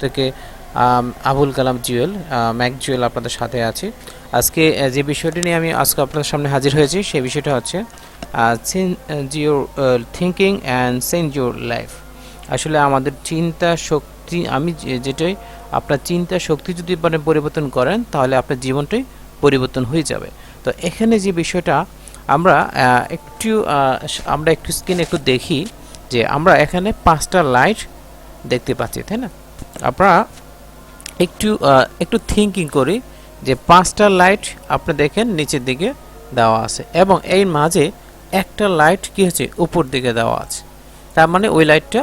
থেকে আবুল কালাম জুয়েল, ম্যাক জুয়েল আপনাদের সাথে আছি। আজকে যে বিষয়টি নিয়ে আমি আজকে আপনাদের সামনে হাজির হয়েছি সেই বিষয়টা হচ্ছে change your thinking and change your life. আসলে আমাদের চিন্তা শক্তি, আমি যেটাই আপনার চিন্তা শক্তি যদি আপনি পরিবর্তন করেন তাহলে আপনার জীবনটাই পরিবর্তন হয়ে যাবে। তো এখানে যে বিষয়টা আমরা একটু স্ক্রিনে একটু দেখি যে আমরা এখানে 5টা লাইট দেখতে পাচ্ছি, তাই না? আপনারা একটু থিঙ্কিং করি যে 5টা লাইট আপনি দেখেন নিচের দিকে দেওয়া আছে এবং এই মাঝে একটা লাইট কি হচ্ছে উপর দিকে দেওয়া আছে, তার মানে ওই লাইটটা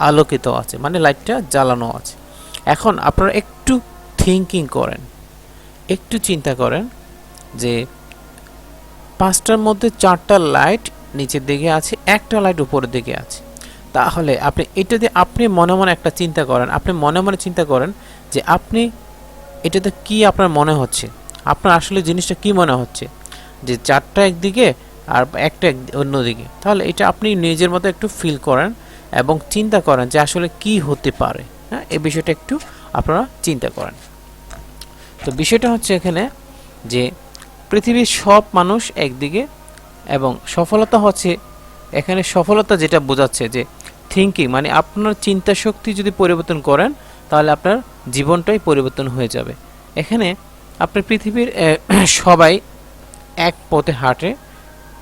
আলোকিত আছে, মানে লাইটটা জ্বালানো আছে। এখন আপনারা একটু থিঙ্কিং করেন, একটু চিন্তা করেন যে 5টার মধ্যে 4টা লাইট নিচের দিকে আছে, একটা লাইট উপরের দিকে আছে। তাহলে আপনি এটাতে আপনি মনে মনে একটা চিন্তা করেন, আপনি মনে মনে চিন্তা করেন যে আপনি এটাতে কি আপনার মনে হচ্ছে, আপনার আসলে জিনিসটা কি মনে হচ্ছে যে 4টা একদিকে আর একটা অন্যদিকে। তাহলে এটা আপনি নিজের মতো একটু ফিল করেন এবং চিন্তা করেন যে আসলে কি হতে পারে। হ্যাঁ, এই বিষয়টা একটু আপনারা চিন্তা করেন। তো বিষয়টা হচ্ছে এখানে যে পৃথিবীর সব মানুষ একদিকে এবং সফলতা হচ্ছে এখানে সফলতা যেটা বোঝাচ্ছে যে থিঙ্কিং, মানে আপনার চিন্তা শক্তি যদি পরিবর্তন করেন তাহলে আপনার জীবনটাই পরিবর্তন হয়ে যাবে। এখানে আপনার পৃথিবীর সবাই এক পথে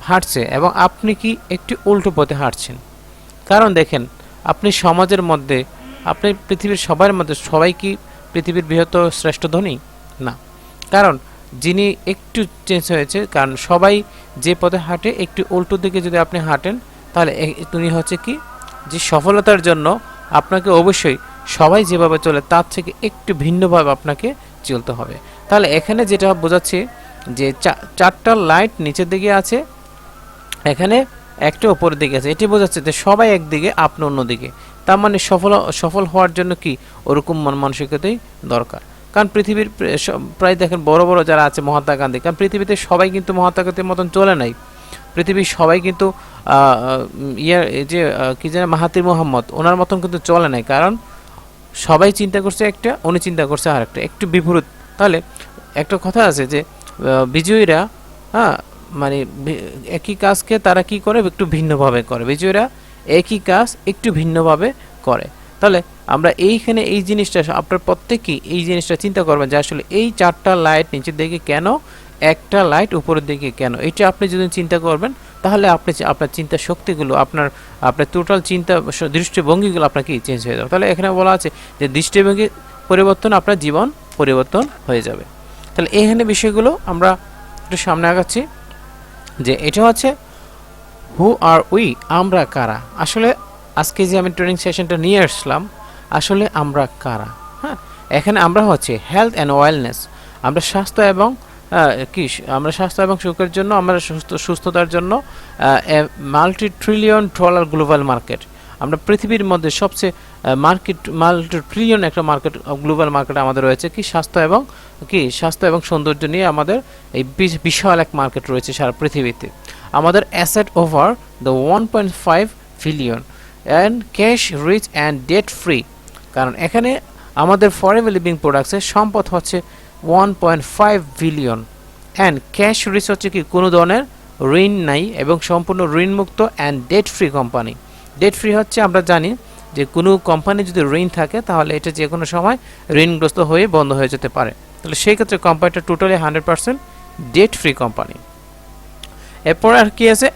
হাঁটছে এবং আপনি কি একটি উল্টো পথে হাঁটছেন। কারণ দেখেন, আপনি সমাজের মধ্যে, আপনি পৃথিবীর সবার মধ্যে সবাই কি পৃথিবীর বৃহত্তর শ্রেষ্ঠ ধনী? না। কারণ যিনি একটু চেঞ্জ হয়েছে, কারণ সবাই যে পথে হাঁটে একটু উল্টো দিকে যদি আপনি হাঁটেন তাহলে তিনি হচ্ছে কি যে সফলতার জন্য আপনাকে অবশ্যই সবাই যেভাবে চলে তার থেকে একটু ভিন্নভাবে আপনাকে চলতে হবে। তাহলে এখানে যেটা বোঝাচ্ছে যে 4টা লাইট নিচের দিকে আছে, এখানে একটা উপরের দিকে আছে, এটি বোঝাচ্ছে যে সবাই একদিকে আপনি অন্যদিকে। তার মানে সফল হওয়ার জন্য কি ওরকম মন মানসিকতাই দরকার। কারণ পৃথিবীর প্রায় দেখেন বড় বড় যারা আছে, মহাত্মা গান্ধী, কারণ পৃথিবীতে সবাই কিন্তু মহাত্মা গান্ধীর মতন চলে নাই। পৃথিবীর সবাই কিন্তু কি জানে মাহাতির মোহাম্মদ ওনার মতন কিন্তু চলে নাই। কারণ সবাই চিন্তা করছে একটা, উনি চিন্তা করছে আর একটা, একটু বিপরীত। তাহলে একটা কথা আছে যে বিজয়ীরা মানে একই কাজকে তারা কি করে একটু ভিন্নভাবে করে, বিজয়ীরা একই কাজ একটু ভিন্নভাবে করে। তাহলে আমরা এইখানে এই জিনিসটা আপনার প্রত্যেকেই এই জিনিসটা চিন্তা করবেন যে আসলে এই 4টা লাইট নিচের দিকে কেন, একটা লাইট উপরের দিকে কেন। এটা আপনি যদি চিন্তা করবেন তাহলে আপনি আপনার চিন্তা শক্তিগুলো, আপনার টোটাল চিন্তা দৃষ্টিভঙ্গিগুলো আপনার কি চেঞ্জ হয়ে যাবে। তাহলে এখানে বলা আছে যে দৃষ্টিভঙ্গি পরিবর্তন আপনার জীবন পরিবর্তন হয়ে যাবে। তাহলে এখানে বিষয়গুলো আমরা একটু সামনে আগাচ্ছি যে এটা হচ্ছে হু আর উই, আমরা কারা। আসলে আজকে যে আমি ট্রেনিং সেশনটা নিয়ে আসলাম, আসলে আমরা কারা। হ্যাঁ, এখানে আমরা হচ্ছে হেলথ অ্যান্ড ওয়েলনেস, আমরা স্বাস্থ্য এবং আমরা স্বাস্থ্য এবং সুখের জন্য, আমরা সুস্থতার জন্য multi trillion dollar global market. আমরা পৃথিবীর মধ্যে সবচেয়ে মাল্টি ট্রিলিয়ন একটা মার্কেট, গ্লোবাল মার্কেট আমাদের রয়েছে কি স্বাস্থ্য এবং সৌন্দর্য নিয়ে আমাদের এই বিশাল এক মার্কেট রয়েছে সারা পৃথিবীতে। আমাদের asset over the 1.5 billion and cash rich and debt free. কারণ এখানে আমাদের ফরএভার লিভিং প্রোডাক্টসের সম্পদ হচ্ছে 1.5 বিলিয়ন অ্যান্ড ক্যাশ রিচ হচ্ছে কি কোনো ধরনের ঋণ নাই এবং সম্পূর্ণ ঋণমুক্ত and debt free company. Debt free হচ্ছে আমরা জানি যে কোনো কোম্পানি যদি ঋণ থাকে তাহলে এটা যে কোনো সময় ঋণগ্রস্ত হয়ে বন্ধ হয়ে যেতে পারে। তাহলে সেই ক্ষেত্রে কোম্পানিটা টোটালি 100% ডেট ফ্রি কোম্পানি। এরপর আর কি আছে,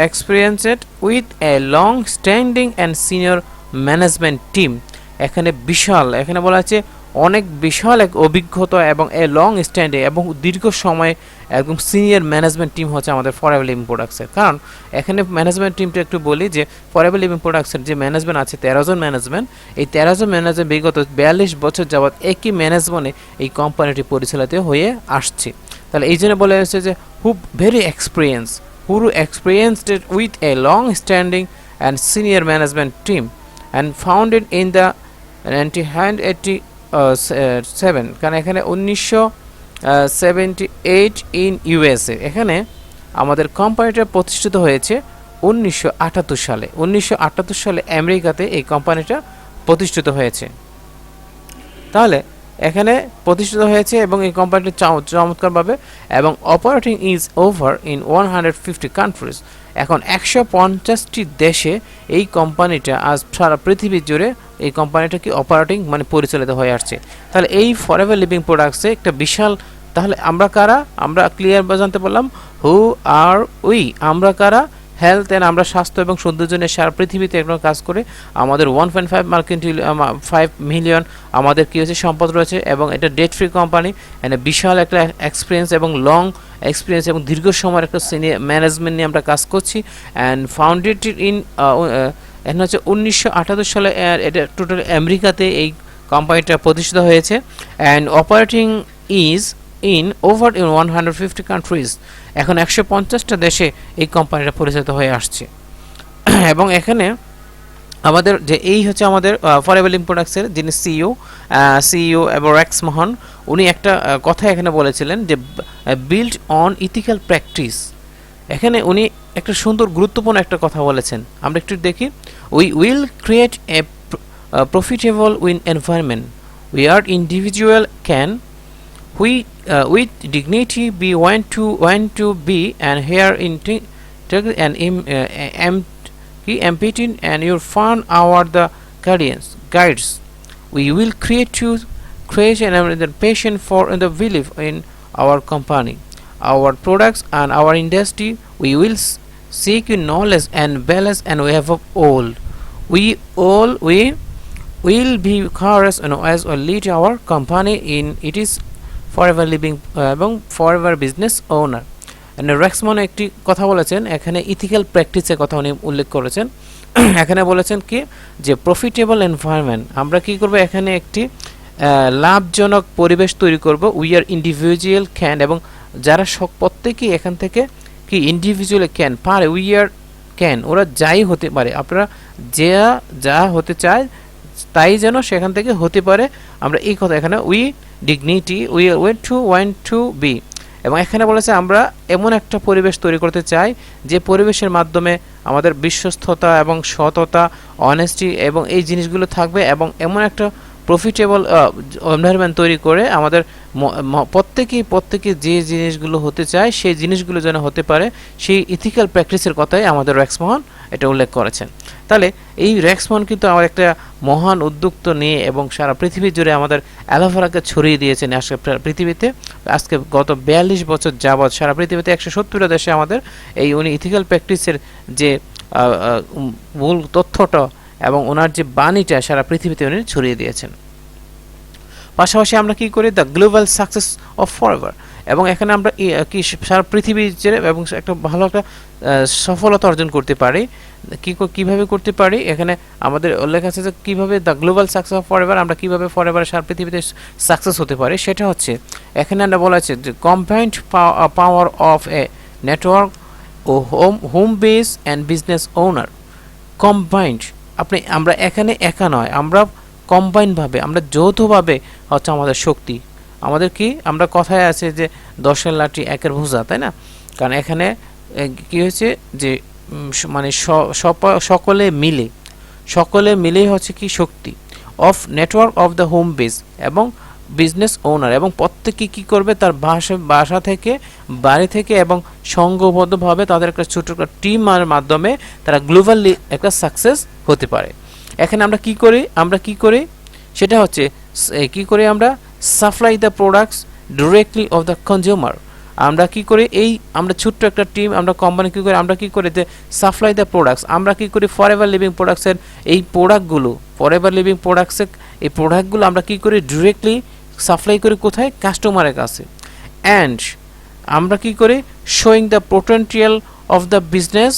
experienced with a long standing and senior management team. এখানে বলা আছে অনেক বিশাল এক অভিজ্ঞতা এবং এ লং স্ট্যান্ডিং এবং দীর্ঘ সময় একদম সিনিয়র ম্যানেজমেন্ট টিম হচ্ছে আমাদের ফরএভার লিভিং প্রোডাক্টসের। কারণ এখানে ম্যানেজমেন্ট টিমটা একটু বলি যে ফরএভার লিভিং প্রোডাক্টসের যে ম্যানেজমেন্ট আছে 13 জন ম্যানেজমেন্ট, এই 13 জন ম্যানেজমেন্ট বিগত 42 বছর যাবৎ একই ম্যানেজমেন্টে এই কোম্পানিটি পরিচালিত হয়ে আসছে। তাহলে এই জন্য বলা হয়েছে যে who experienced with a long standing and senior management team and founded in the 1987, কারণ এখানে 1978 ইন ইউএসএ। এখানে আমাদের কোম্পানিটা প্রতিষ্ঠিত হয়েছে 1978 সালে। 1978 সালে আমেরিকাতে এই কোম্পানিটা প্রতিষ্ঠিত হয়েছে। তাহলে এখানে প্রতিষ্ঠিত হয়েছে এবং এই কোম্পানিটি চমৎকারভাবে এবং operating is over in 150 countries. এখন 150টি দেশে এই কোম্পানিটা আজ সারা পৃথিবী জুড়ে এই কোম্পানিটা কি অপারেটিং মানে পরিচালিত হয়ে আসছে। তাহলে এই ফরএভার লিভিং প্রোডাক্টসে একটা বিশাল, তাহলে আমরা কারা, আমরা ক্লিয়ার জানতে পারলাম হু আর উই, আমরা কারা, হেলথ অ্যান্ড আমরা স্বাস্থ্য এবং সৌন্দর্য নিয়ে সারা পৃথিবীতে একটা কাজ করে আমাদের 1.5 মিলিয়ন আমাদের কী হচ্ছে সম্পদ রয়েছে এবং এটা ডেট ফ্রি কোম্পানি এন্ড বিশাল একটা এক্সপিরিয়েন্স এবং লং এক্সপিরিয়েন্স এবং দীর্ঘ সময়ের একটা সিনিয়র ম্যানেজমেন্ট নিয়ে আমরা কাজ করছি অ্যান্ড ফাউন্ডেড ইন এখন হচ্ছে 1978 সালে এটা টোটাল আমেরিকাতে এই কোম্পানিটা প্রতিষ্ঠিত হয়েছে and operating is in over in 150 countries. এখন 150টা দেশে এই কোম্পানিটা পরিচালিত হয়ে আসছে এবং এখানে আমাদের যে এই হচ্ছে আমাদের ফরএভার লিভিং প্রোডাক্টসের যিনি সিইও এবং রেক্স মোহন, উনি একটা কথা এখানে বলেছিলেন যে বিল্ড অন ইথিক্যাল প্র্যাকটিস। এখানে উনি একটা সুন্দর গুরুত্বপূর্ণ একটা কথা বলেছেন, আমরা একটু দেখি। We will create a profitable win environment we are individual can with dignity be want to be and here in and empathy and your fun our the guides. We will create an passion for the belief in our company, our products and our industry. We will seek knowledge and balance and we have all. We will be courage as we lead our company in it is forever living এবং forever business owner. রেক্সমন একটি কথা বলেছেন এখানে ethical প্র্যাকটিসের কথা উনি উল্লেখ করেছেন। এখানে বলেছেন কি যে প্রফিটেবল এনভায়রনমেন্ট, আমরা কি করব এখানে একটি লাভজনক পরিবেশ তৈরি করব। উই আর ইন্ডিভিজুয়াল ক্যান এবং যারা প্রত্যেকেই এখান থেকে কি ইন্ডিভিজুয়াল ক্যান পারে, উই আর ক্যান ওরা যাই হতে পারে, আপনারা যা হতে চায় তাই যেন সেখান থেকে হতে পারে। আমরা এই কথা এখানে we dignity we want to be এবং এখানে বলেছে আমরা এমন একটা পরিবেশ তৈরি করতে চাই যে পরিবেশের মাধ্যমে আমাদের বিশ্বস্ততা এবং সততা অনেস্টি এবং এই জিনিসগুলো থাকবে এবং এমন একটা প্রফিটেবল এনভায়রনমেন্ট তৈরি করে আমাদের প্রত্যেকে যে জিনিসগুলো হতে চায় সেই জিনিসগুলো যেন হতে পারে, সেই ইথিক্যাল প্র্যাকটিসের কথাই আমাদের রেক্স মোহন এটা উল্লেখ করেছেন। তাহলে এই রেক্স মোহন কিন্তু আমার একটা মহান উদ্যোক্ত নিয়ে এবং সারা পৃথিবী জুড়ে আমাদের অ্যালোভেরাকে ছড়িয়ে দিয়েছেন। আজকে পৃথিবীতে আজকে গত 42 বছর যাবৎ সারা পৃথিবীতে 170টা দেশে আমাদের এই উনি ইথিক্যাল প্র্যাকটিসের যে মূল তথ্যটা এবং ওনার যে বাণীটা সারা পৃথিবীতে উনি ছড়িয়ে দিয়েছেন। পাশাপাশি আমরা কি করি the global success of forever এবং এখানে আমরা কি সারা পৃথিবী জুড়ে এবং একটা ভালো একটা সফলতা অর্জন করতে পারি। কিভাবে করতে পারি এখানে আমাদের উল্লেখ আছে যে কীভাবে the global success of forever, আমরা কীভাবে ফরএভার সারা পৃথিবীতে সাকসেস হতে পারি সেটা হচ্ছে এখানে আমরা বলা আছে যে combined power of a network ও home base and business owner. Combined আমরা এখানে একা নয়, আমরা কম্বাইনভাবে আমরা যৌথভাবে হচ্ছে আমাদের শক্তি। আমাদের কি আমরা কথায় আছে যে 10-এর লাঠি 1-এর ভুজা, তাই না? কারণ এখানে কি হয়েছে যে মানে সকলে মিলেই হচ্ছে কি শক্তি of network of the home base এবং বিজনেস ওনার এবং প্রত্যেকে কি করবে তার বাসা থেকে বাড়ি থেকে এবং সংঘবদ্ধভাবে তাদের একটা ছোট একটা টিমের মাধ্যমে তারা গ্লোবালি একটা সাকসেস হতে পারে। এখানে আমরা কি করি সেটা হচ্ছে কি করি আমরা supply the products directly of the consumer. আমরা কি করি আমরা ছোট্ট একটা টিম আমরা কোম্পানি কি করি আমরা কি করি যে সাপ্লাই দ্য প্রোডাক্টস, আমরা কি করি ফরএভার লিভিং প্রোডাক্টসের এই প্রোডাক্টগুলো ফরএভার লিভিং প্রোডাক্টসের এই প্রোডাক্টগুলো আমরা কি করি ডিরেক্টলি সাপ্লাই করি কোথায় কাস্টমারের কাছে। অ্যান্ড আমরা কি করি showing the potential of the business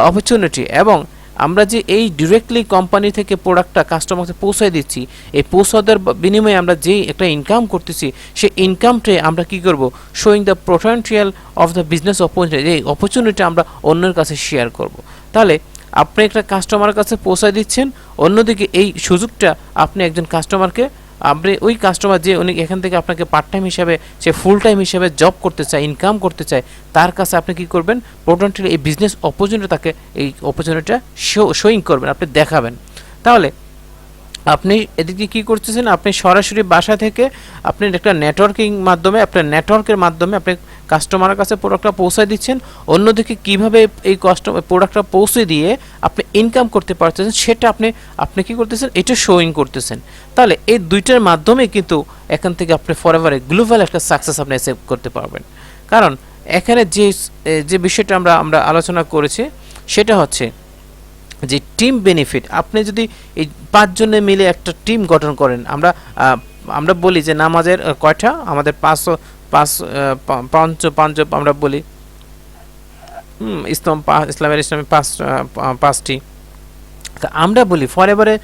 opportunity এবং আমরা যে এই ডিরেক্টলি কোম্পানি থেকে প্রোডাক্টটা কাস্টমারকে পৌঁছায় দিচ্ছি এই পৌঁছাদের বিনিময়ে আমরা যেই একটা ইনকাম করতেছি সেই ইনকামটাই আমরা কি করব showing the potential of the business opportunity, এই অপরচুনিটি আমরা অন্যের কাছে শেয়ার করব। তাহলে আপনি একটা কাস্টমারের কাছে পৌঁছায় দিচ্ছেন, অন্যদিকে এই সুযোগটা আপনি একজন কাস্টমারকে আপনি ওই কাস্টমার যে উনি এখান থেকে আপনাকে পার্ট টাইম হিসাবে সে ফুল টাইম হিসাবে জব করতে চায় ইনকাম করতে চায় তার কাছে আপনি কি করবেন পোটেনশিয়াল এই বিজনেস অপরচুনিটি তাকে এই অপরচুনিটিটা শোয়িং করবেন, আপনি দেখাবেন। তাহলে আপনি এদিকে কি করতেছেন, আপনি সরাসরি বাসা থেকে আপনি একটা নেটওয়ার্কিং মাধ্যমে, আপনার নেটওয়ার্কের মাধ্যমে আপনি কাস্টমারের কাছে প্রোডাক্টটা পৌঁছে দিচ্ছেন। অন্যদিকে কিভাবে এই কাস্টমার প্রোডাক্টটা পৌঁছে দিয়ে আপনি ইনকাম করতে পারতেছেন সেটা আপনি আপনি কি করতেছেন, এটা শোয়িং করতেছেন। তাহলে এই দুইটার মাধ্যমে কিন্তু এখান থেকে আপনি ফরএভার গ্লোবাল একটা সাকসেস আপনি অ্যাচিভ করতে পারবেন। কারণ এখানে যে যে বিষয়টা আমরা আমরা আলোচনা করেছি সেটা হচ্ছে যে টিম বেনিফিট। আপনি যদি এই 5 জনে মিলে একটা টিম গঠন করেন, আমরা বলি যে নামাজের কয়টা আমাদের 5 আমরা বলি ইসলামের পাঁচটি। তা আমরা বলি ফরএভারে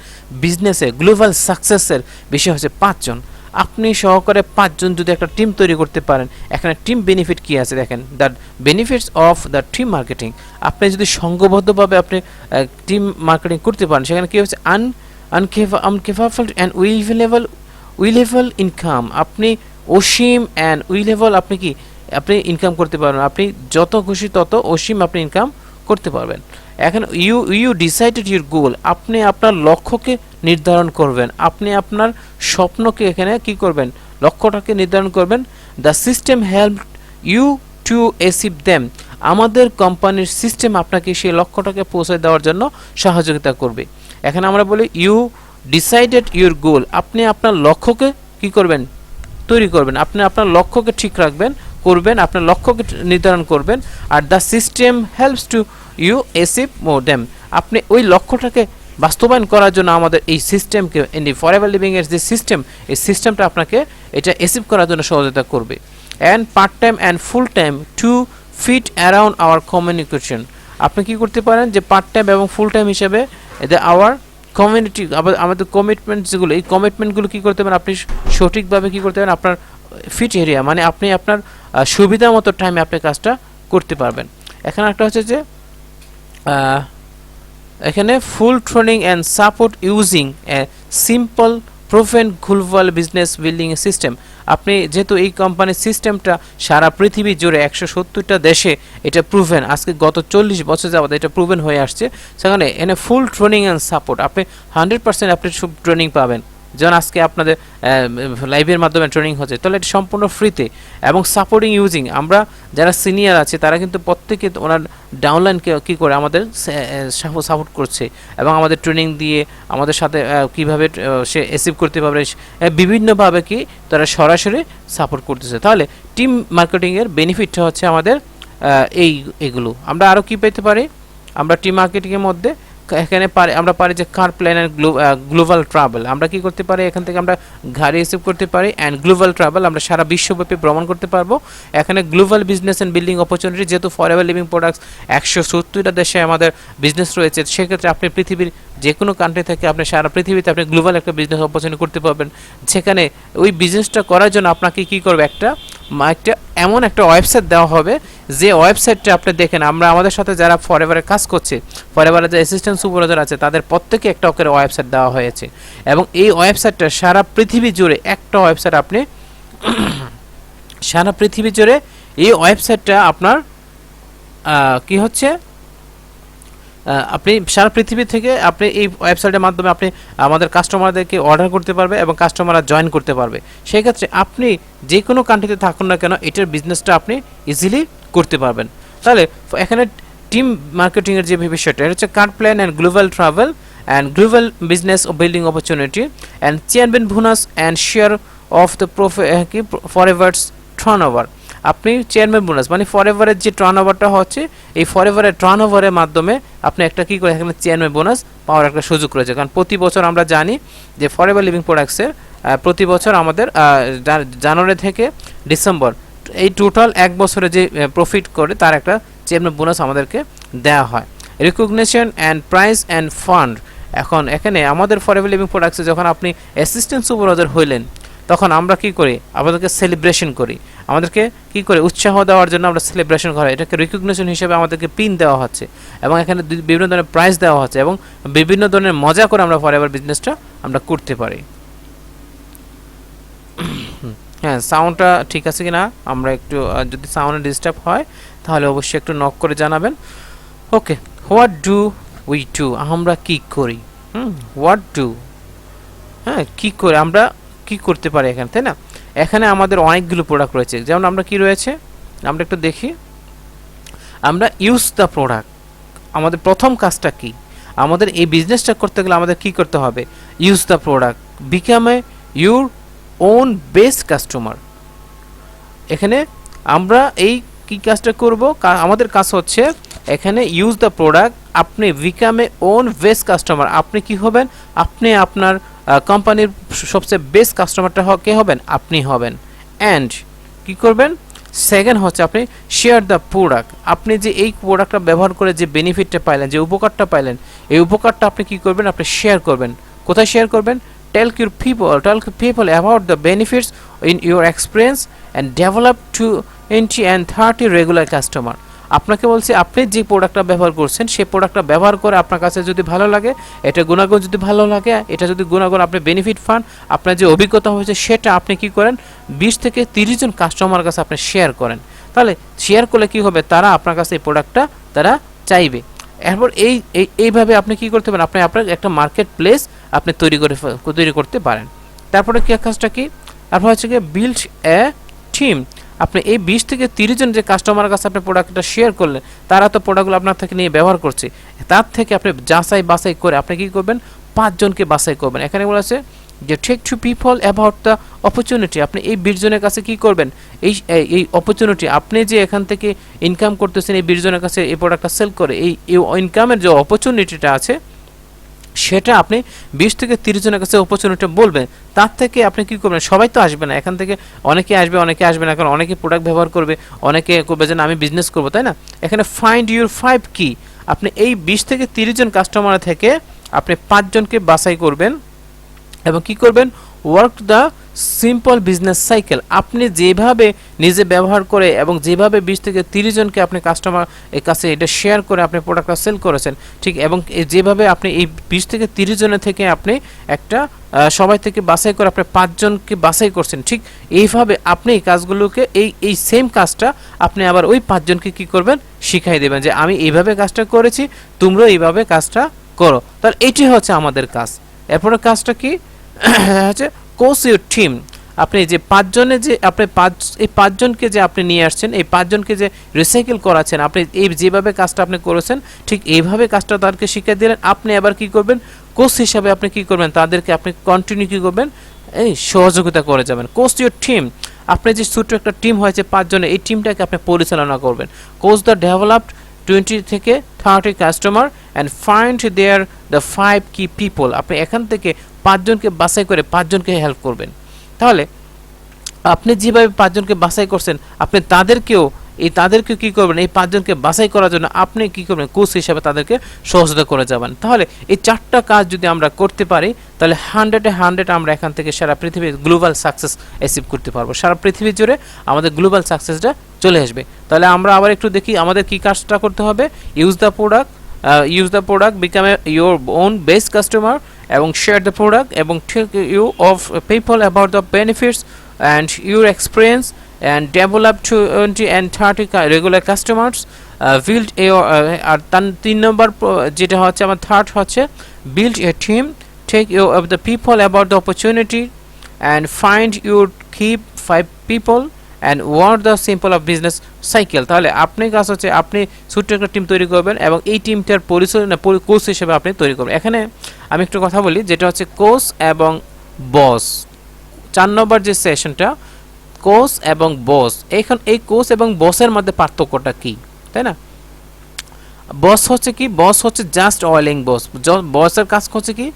বিজনেসে গ্লোবাল সাকসেসের বিষয় হচ্ছে 5 জন। আপনি সহকারে 5 জন যদি একটা টিম তৈরি করতে পারেন, এখানে টিম বেনিফিট কি আছে দেখেন, the benefits of the team marketing. আপনি যদি সংঘবদ্ধভাবে আপনি টিম মার্কেটিং করতে পারেন, সেখানে কি হচ্ছে আনকেপাবল অ্যান্ড উইলেবল ইনকাম। আপনি অসীম অ্যান্ড উইলেবল আপনি ইনকাম করতে পারবেন। আপনি যত খুশি তত অসীম আপনি ইনকাম করতে পারবেন। এখন ইউ ডিসাইডেড ইউর গোল। আপনি আপনার লক্ষ্যকে নির্ধারণ করবেন, আপনি আপনার স্বপ্নকে এখানে কি করবেন, লক্ষ্যটাকে নির্ধারণ করবেন। The system help you to achieve them. আমাদের কোম্পানির সিস্টেম আপনাকে সেই লক্ষ্যটাকে পৌঁছে দেওয়ার জন্য সহযোগিতা করবে। এখানে আমরা বলি ইউ ডিসাইডেড ইউর গোল। আপনি আপনার লক্ষ্যকে কি করবেন, তৈরি করবেন। আপনি আপনার লক্ষ্যকে ঠিক রাখবেন, আপনার লক্ষ্যকে নির্ধারণ করবেন। আর the system helps to you achieve them. আপনি ওই লক্ষ্যটাকে বাস্তবায়ন করার জন্য আমাদের এই সিস্টেমকে, ইন ফরএভার লিভিং এর যে সিস্টেম, এই সিস্টেমটা আপনাকে এটা অ্যাচিভ করার জন্য সহযোগিতা করবে। And part time and full time to fit around our communication. আপনি কি করতে পারেন যে পার্ট টাইম এবং ফুল টাইম হিসেবে আওয়ার কমিউনিটি, আমাদের কমিটমেন্ট যেগুলো, এই কমিটমেন্টগুলো কী করতে পারেন, আপনি সঠিকভাবে কী করতে পারেন, আপনার ফিট এরিয়া মানে আপনি আপনার সুবিধা মতো টাইমে আপনি কাজটা করতে পারবেন। এখানে একটা হচ্ছে যে এখানে full training and support using a simple proven global business building system. আপনি যেহেতু এই কোম্পানির সিস্টেমটা সারা পৃথিবী জুড়ে 170টা দেশে এটা প্রুভেন, আজকে গত 40 বছর যাবত এটা প্রুভেন হয়ে আসছে, সেখানে এনে ফুল ট্রেনিং অ্যান্ড সাপোর্ট আপনি 100% আপনি সব ট্রেনিং পাবেন। যেমন আজকে আপনাদের লাইভের মাধ্যমে ট্রেনিং হচ্ছে, তাহলে এটা সম্পূর্ণ ফ্রিতে। এবং সাপোর্টিং ইউজিং, আমরা যারা সিনিয়র আছে তারা কিন্তু প্রত্যেকে ওনার ডাউনলাইনকে কী করে আমাদের সাপোর্ট করছে এবং আমাদের ট্রেনিং দিয়ে আমাদের সাথে কীভাবে সে অ্যাচিভ করতে পারবে বিভিন্নভাবে কি তারা সরাসরি সাপোর্ট করতেছে। তাহলে টিম মার্কেটিংয়ের বেনিফিটটা হচ্ছে আমাদের এইগুলো। আমরা আরও কী পেতে পারি, আমরা টিম মার্কেটিংয়ের মধ্যে এখানে আমরা পারি যে কার প্ল্যান অ্যান্ড গ্লোবাল ট্রাভেল। আমরা কি করতে পারি, এখান থেকে আমরা গাড়ি রিসিভ করতে পারি। অ্যান্ড গ্লোবাল ট্রাভেল, আমরা সারা বিশ্বব্যাপী ভ্রমণ করতে পারবো। এখানে global business and building opportunity, যেহেতু ফরএভার লিভিং প্রোডাক্টস 170টা দেশে আমাদের বিজনেস রয়েছে, সেক্ষেত্রে আপনি পৃথিবীর যে কোনো কান্ট্রি থেকে আপনি সারা পৃথিবীতে আপনি গ্লোবাল একটা বিজনেস অপরচুনিটি করতে পারবেন। সেখানে ওই বিজনেসটা করার জন্য আপনাকে কী করবে, একটা এমন একটা ওয়েবসাইট দেওয়া হবে, যে ওয়েবসাইটটা আপনি দেখেন, আমরা আমাদের সাথে যারা ফরএভারে কাজ করছে, ফরএভারের যে অ্যাসিস্ট্যান্ট সুপারভাইজার আছে, তাদের প্রত্যেকে একটা করে ওয়েবসাইট দেওয়া হয়েছে। এবং এই ওয়েবসাইটটা সারা পৃথিবী জুড়ে একটা ওয়েবসাইট, আপনি সারা পৃথিবী জুড়ে এই ওয়েবসাইটটা আপনার কি হচ্ছে, আপনি সারা পৃথিবী থেকে আপনি এই ওয়েবসাইটের মাধ্যমে আপনি আমাদের কাস্টমারদেরকে অর্ডার করতে পারবে এবং কাস্টমাররা জয়েন করতে পারবে। সেই ক্ষেত্রে আপনি যে কোনো কান্ট্রিতে থাকুন না কেন, এটার বিজনেসটা আপনি ইজিলি করতে পারবেন। তাহলে এখানে টিম মার্কেটিংয়ের যে বিষয়টা, এটা হচ্ছে card plan and global travel and global business building opportunity and chairman bonus and share of the Forever's turnover. আপনি চেয়ারম্যান বোনাস মানে ফরএভারের যে টার্নওভারটা হচ্ছে, এই ফরএভারের টার্নওভারের মাধ্যমে আপনি একটা কী করে এখানে চেয়ারম্যান বোনাস পাওয়ার একটা সুযোগ রয়েছে। কারণ প্রতি বছর আমরা জানি যে ফরএভার লিভিং প্রোডাক্টসের প্রতি বছর আমাদের জানুয়ারি থেকে ডিসেম্বর এই টোটাল 1 বছরে যে প্রফিট করে তার একটা চেয়ারম্যান বোনাস আমাদেরকে দেওয়া হয়। Recognition and prize and fund. এখন এখানে আমাদের ফরএভার লিভিং প্রোডাক্টসে যখন আপনি অ্যাসিস্ট্যান্ট সুপারভাইজার হইলেন, তখন আমরা কি করি, আমাদেরকে সেলিব্রেশন করি, আমাদেরকে কি করে উৎসাহ দেওয়ার জন্য আমরা সেলিব্রেশন করি। এটাকে রিকগনিশন হিসেবে আমাদেরকে পিন দেওয়া হচ্ছে এবং এখানে বিভিন্ন ধরনের প্রাইজ দেওয়া হচ্ছে এবং বিভিন্ন ধরনের মজা করে আমরা ফরএভার বিজনেসটা আমরা করতে পারি। হ্যাঁ, সাউন্ডটা ঠিক আছে কিনা, আমরা একটু যদি সাউন্ডে ডিস্টার্ব হয় তাহলে অবশ্যই একটু নক করে জানাবেন। ওকে, হোয়াট ডু উই ডু, আমরা কি করি, হোয়াট ডু হ্যাঁ, কি করে আমরা কি করতে পারি এখানে, তাই না? এখানে আমাদের অনেকগুলো প্রোডাক্ট রয়েছে, যেমন আমরা কি রয়েছে আমরা একটু দেখি। আমরা ইউজ দ্য প্রোডাক্ট, আমাদের প্রথম কাজটা কি? আমাদের এই বিজনেসটা করতে গেলে আমাদের কি করতে হবে? Use the product, become a your own best customer. এখানে আমরা এই কি কাজটা করব? আমাদের কাজ হচ্ছে এখানে ইউজ দ্য প্রোডাক্ট, আপনি become a own best customer, আপনি কি হবেন? আপনি আপনার কোম্পানির সবচেয়ে বেস্ট কাস্টমারটা কে হবেন? আপনি হবেন। অ্যান্ড কি করবেন? সেকেন্ড হচ্ছে আপনি শেয়ার দ্য প্রোডাক্ট, আপনি যে এই প্রোডাক্টটা ব্যবহার করে যে বেনিফিটটা পাইলেন, যে উপকারটা পাইলেন, এই উপকারটা আপনি কি করবেন? আপনি শেয়ার করবেন। কোথায় শেয়ার করবেন? tell people about the benefits in your experience and develop 20 and 30 regular customer। আপনাকে বলছি আপনি যে প্রোডাক্টটা ব্যবহার করছেন সেই প্রোডাক্টটা ব্যবহার করে আপনার কাছে যদি ভালো লাগে, এটা গুণাগুণ যদি ভালো লাগে, এটা যদি গুণাগুণ আপনি বেনিফিট পান, আপনার যে অভিজ্ঞতা হয়েছে সেটা আপনি কি করেন? 20 থেকে 30 জন কাস্টমার কাছে আপনি শেয়ার করেন। তাহলে শেয়ার করলে কি হবে? তারা আপনার কাছে এই প্রোডাক্টটা তারা চাইবে। এরপর এইভাবে আপনি কি করতে পারেন? আপনি আপনার একটা মার্কেট প্লেস আপনি তৈরি করতে পারেন। তারপরে কি কাজটা কি? তারপর হচ্ছে কি বিল্ড এ টিম। আপনি এই 20 থেকে 30 জন যে কাস্টমারের কাছে আপনি প্রোডাক্টটা শেয়ার করলেন, তারা তো প্রোডাক্টগুলো আপনার থেকে নিয়ে ব্যবহার করছে, তার থেকে আপনি যাচাই বাছাই করে আপনি কি করবেন? 5 জনকে বাছাই করবেন। এখানে বলা আছে যে take to people about the opportunity, আপনি এই 20 জনের কাছে কি করবেন? এই অপরচুনিটি, আপনি যে এখান থেকে ইনকাম করতেছেন এই 20 জনের কাছে এই প্রোডাক্টটা সেল করে, এই ইনকামের যে অপরচুনিটিটা আছে সেটা আপনি 20 থেকে 30 জনের কাছে অপরচুনিটি বলবেন। তার থেকে আপনি কি করবেন? সবাই তো আসবে না, এখান থেকে অনেকে আসবে অনেকে আসবে না, কারণ অনেকে প্রোডাক্ট ব্যবহার করবে, অনেকে করবে যে আমি বিজনেস করব, তাই না? এখানে ফাইন্ড ইউর 5 কি, আপনি এই 20 থেকে 30 জন কাস্টমার থেকে আপনি 5 জনকে বাছাই করবেন এবং কি করবেন? Work the simple business cycle, আপনি যেভাবে নিজে ব্যবহার করে এবং যেভাবে 20 থেকে 30 জনকে আপনি কাস্টমার এর কাছে এটা শেয়ার করে আপনি প্রোডাক্টটা সেল করেছেন, ঠিক, এবং যেভাবে আপনি এই 20 থেকে 30 জনের থেকে আপনি একটা সবাই থেকে বাছাই করে আপনি 5 জনকে বাছাই করছেন, ঠিক এইভাবে আপনি এই কাজগুলোকে এই সেম কাজটা আপনি আবার ওই 5 জনকে কি করবেন? শিখাই দেবেন যে আমি এইভাবে কাজটা করেছি, তোমরা এইভাবে কাজটা করো। তাহলে এটি হচ্ছে আমাদের কাজ। এরপরে কাজটা কি হচ্ছে? কোচ ইউর টিম, আপনি যে 5 জনে যে আপনি এই 5 জনকে যে আপনি নিয়ে আসছেন, এই 5 জনকে যে রিসাইকেল করাচ্ছেন, আপনি এই যেভাবে কাজটা আপনি করেছেন ঠিক এইভাবে কাজটা তাদেরকে শিখিয়ে দিলেন। আপনি আবার কি করবেন? কোচ হিসাবে আপনি কি করবেন? তাদেরকে আপনি কন্টিনিউ কি করবেন? এই সহযোগিতা করে যাবেন। কোচ ইউর টিম, আপনি যে ছোট্ট একটা টিম হয়েছে 5 জনের, এই টিমটাকে আপনি পরিচালনা করবেন। কোচ দ্য ডেভেলপড 20 থেকে 30 customer and find there the 5 key people, আপনি এখান থেকে 5 জনকে বাছাই করে 5 জনকে হেল্প করবেন। তাহলে আপনি যেভাবে 5 জনকে বাছাই করছেন, আপনি তাদেরকেও কি করবেন? এই 5 জনকে বাছাই করার জন্য আপনি কি করবেন? কোচ হিসাবে তাদেরকে সহযোগিতা করে যাবেন। তাহলে এই 4টা কাজ যদি আমরা করতে পারি, তাহলে 100-এ 100 আমরা এখান থেকে সারা পৃথিবীর গ্লোবাল সাকসেস অ্যাচিভ করতে পারবো। সারা পৃথিবী জুড়ে আমাদের গ্লোবাল সাকসেসটা চলে আসবে। তাহলে আমরা আবার একটু দেখি আমাদের কি কাজটা করতে হবে। Use the product become your own best customer এবং শেয়ার দ্য প্রোডাক্ট এবং take you of people about the benefits and your experience and develop 20 and 30 regular customers, build আর 3 নম্বর যেটা হচ্ছে আমার থার্ড হচ্ছে build a team, take you of the people about the opportunity and find your key 5 people and work the simple of business cycle। তাহলে আপনি কাজ হচ্ছে আপনি ছোট্ট একটা টিম তৈরি করবেন এবং এই টিমটার পরিচালনা কোচ হিসেবে আপনি তৈরি করবেন। এখানে আমি একটু কথা বলি, যেটা হচ্ছে কোচ এবং বস। 4 নম্বর যে সেশনটা কোচ এবং বস, এখন এই কোচ এবং বসের মধ্যে পার্থক্যটা কি, তাই না? বস হচ্ছে কি? বস হচ্ছে জাস্ট অয়েলিং বস। বসের কাজ হচ্ছে কি?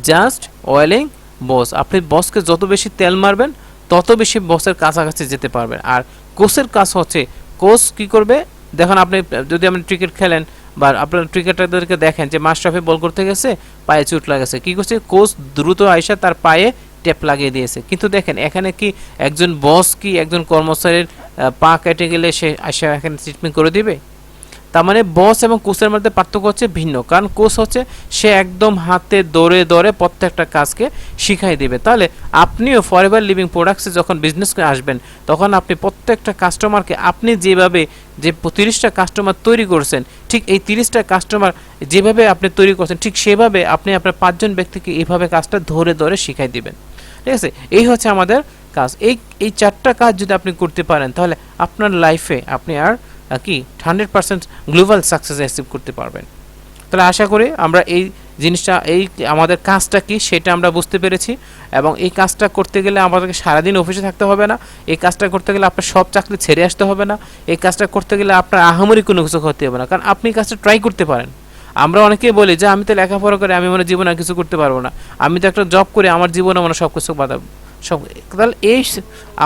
জাস্ট অয়েলিং বস। আপনি বসকে যত বেশি তেল মারবেন তত বেশি বসের কাছাকাছি যেতে পারবেন। আর কোচের কাজ হচ্ছে, কোচ কি করবে? দেখুন আপনি যদি আপনি ক্রিকেট খেলেন বা আপনার ক্রিকেটারদেরকে দেখেন যে মাশরাফি বল করতে গেছে, পায়ে চোট লাগেছে, কি করছে? কোচ দ্রুত আইসা তার পায়ে টেপ লাগিয়ে দিয়েছে। কিন্তু দেখেন এখানে কি একজন বস কি একজন কর্মচারীর পা কেটে গেলে সে আসে এখানে ট্রিটমেন্ট করে দিবে? তার মানে বস এবং কোচের মধ্যে পার্থক্য হচ্ছে ভিন্ন, কারণ কোচ হচ্ছে সে একদম হাতে ধরে ধরে প্রত্যেকটা কাজকে শিখাই দেবে। তাহলে আপনিও ফরএভার লিভিং প্রোডাক্টসে যখন বিজনেস করে আসবেন, তখন আপনি প্রত্যেকটা কাস্টমারকে আপনি যেভাবে যে 30টা কাস্টমার তৈরি করছেন, ঠিক এই 30টা কাস্টমার যেভাবে আপনি তৈরি করছেন, ঠিক সেভাবে আপনি আপনার 5জন ব্যক্তিকে এইভাবে কাজটা ধরে ধরে শিখাই দিবেন। ঠিক আছে, এই হচ্ছে আমাদের কাজ। এই 4টা কাজ যদি আপনি করতে পারেন, তাহলে আপনার লাইফে আপনি আর কি 100% গ্লোবাল সাকসেস অ্যাচিভ করতে পারবেন। তাহলে আশা করি আমরা এই জিনিসটা, এই আমাদের কাজটা কি সেটা আমরা বুঝতে পেরেছি, এবং এই কাজটা করতে গেলে আমাদেরকে সারাদিন অফিসে থাকতে হবে না, এই কাজটা করতে গেলে আপনার সব চাকরি ছেড়ে আসতে হবে না, এই কাজটা করতে গেলে আপনার আহামরি কোনো কিছু করতে হবে না, কারণ আপনি কাজটা ট্রাই করতে পারেন। আমরা অনেকেই বলি যে আমি তো লেখাপড়া করে আমি মনে জীবনে আর কিছু করতে পারবো না, আমি তো একটা জব করে আমার জীবনে মনে সব কিছু বাধা সব। তাহলে এই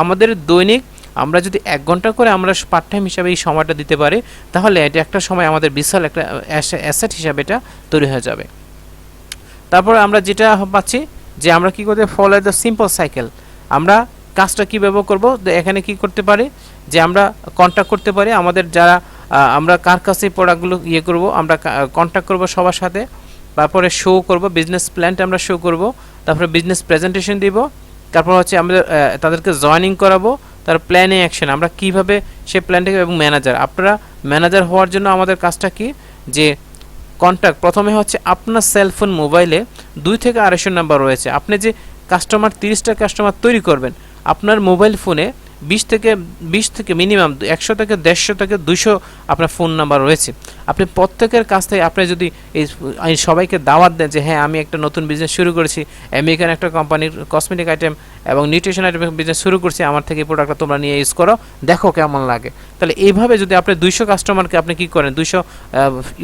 আমাদের দৈনিক আমরা যদি 1 ঘন্টা করে আমরা পার্ট টাইম হিসাবে এই সময়টা দিতে পারি, তাহলে এটা একটা সময় আমাদের বিশাল একটা অ্যাসেট হিসাবে এটা তৈরি হয়ে যাবে। তারপরে আমরা যেটা পাচ্ছি যে আমরা কি করতে ফলো দ্য সিম্পল সাইকেল, আমরা কাজটা কীভাবে করব, এখানে কি করতে পারি যে আমরা কন্ট্যাক্ট করতে পারি আমাদের যারা আমরা কার কাছে প্রোডাক্টগুলো ইয়ে করব, আমরা কন্ট্যাক্ট করব সবার সাথে, তারপরে শো করব বিজনেস প্ল্যানটা আমরা শো করব, তারপরে বিজনেস প্রেজেন্টেশন দিব, তারপর হচ্ছে আমরা তাদেরকে জয়েনিং করাবো, তার প্ল্যানে অ্যাকশন আমরা কিভাবে সে প্ল্যানটাকে, এবং ম্যানেজার আপনারা ম্যানেজার হওয়ার জন্য আমাদের কাজটা কি যে কন্ট্যাক্ট প্রথমে হচ্ছে আপনার সেলফোন মোবাইলে 2 থেকে 250 নাম্বার রয়েছে, আপনি যে কাস্টমার 30টা কাস্টমার তৈরি করবেন, আপনার মোবাইল ফোনে 20 থেকে মিনিমাম 100 থেকে 150 থেকে 200 আপনার ফোন নাম্বার রয়েছে। আপনি প্রত্যেকের কাছ থেকে আপনি যদি এই সবাইকে দাওয়াত দেন যে হ্যাঁ আমি একটা নতুন বিজনেস শুরু করেছি, আমেরিকান একটা কোম্পানির কসমেটিক আইটেম এবং নিউট্রিশন আইটেম বিজনেস শুরু করছি, আমার থেকে প্রোডাক্টটা তোমরা নিয়ে ইউজ করো, দেখো কেমন লাগে। তাহলে এইভাবে যদি আপনি 200 কাস্টমারকে আপনি কী করেন, 200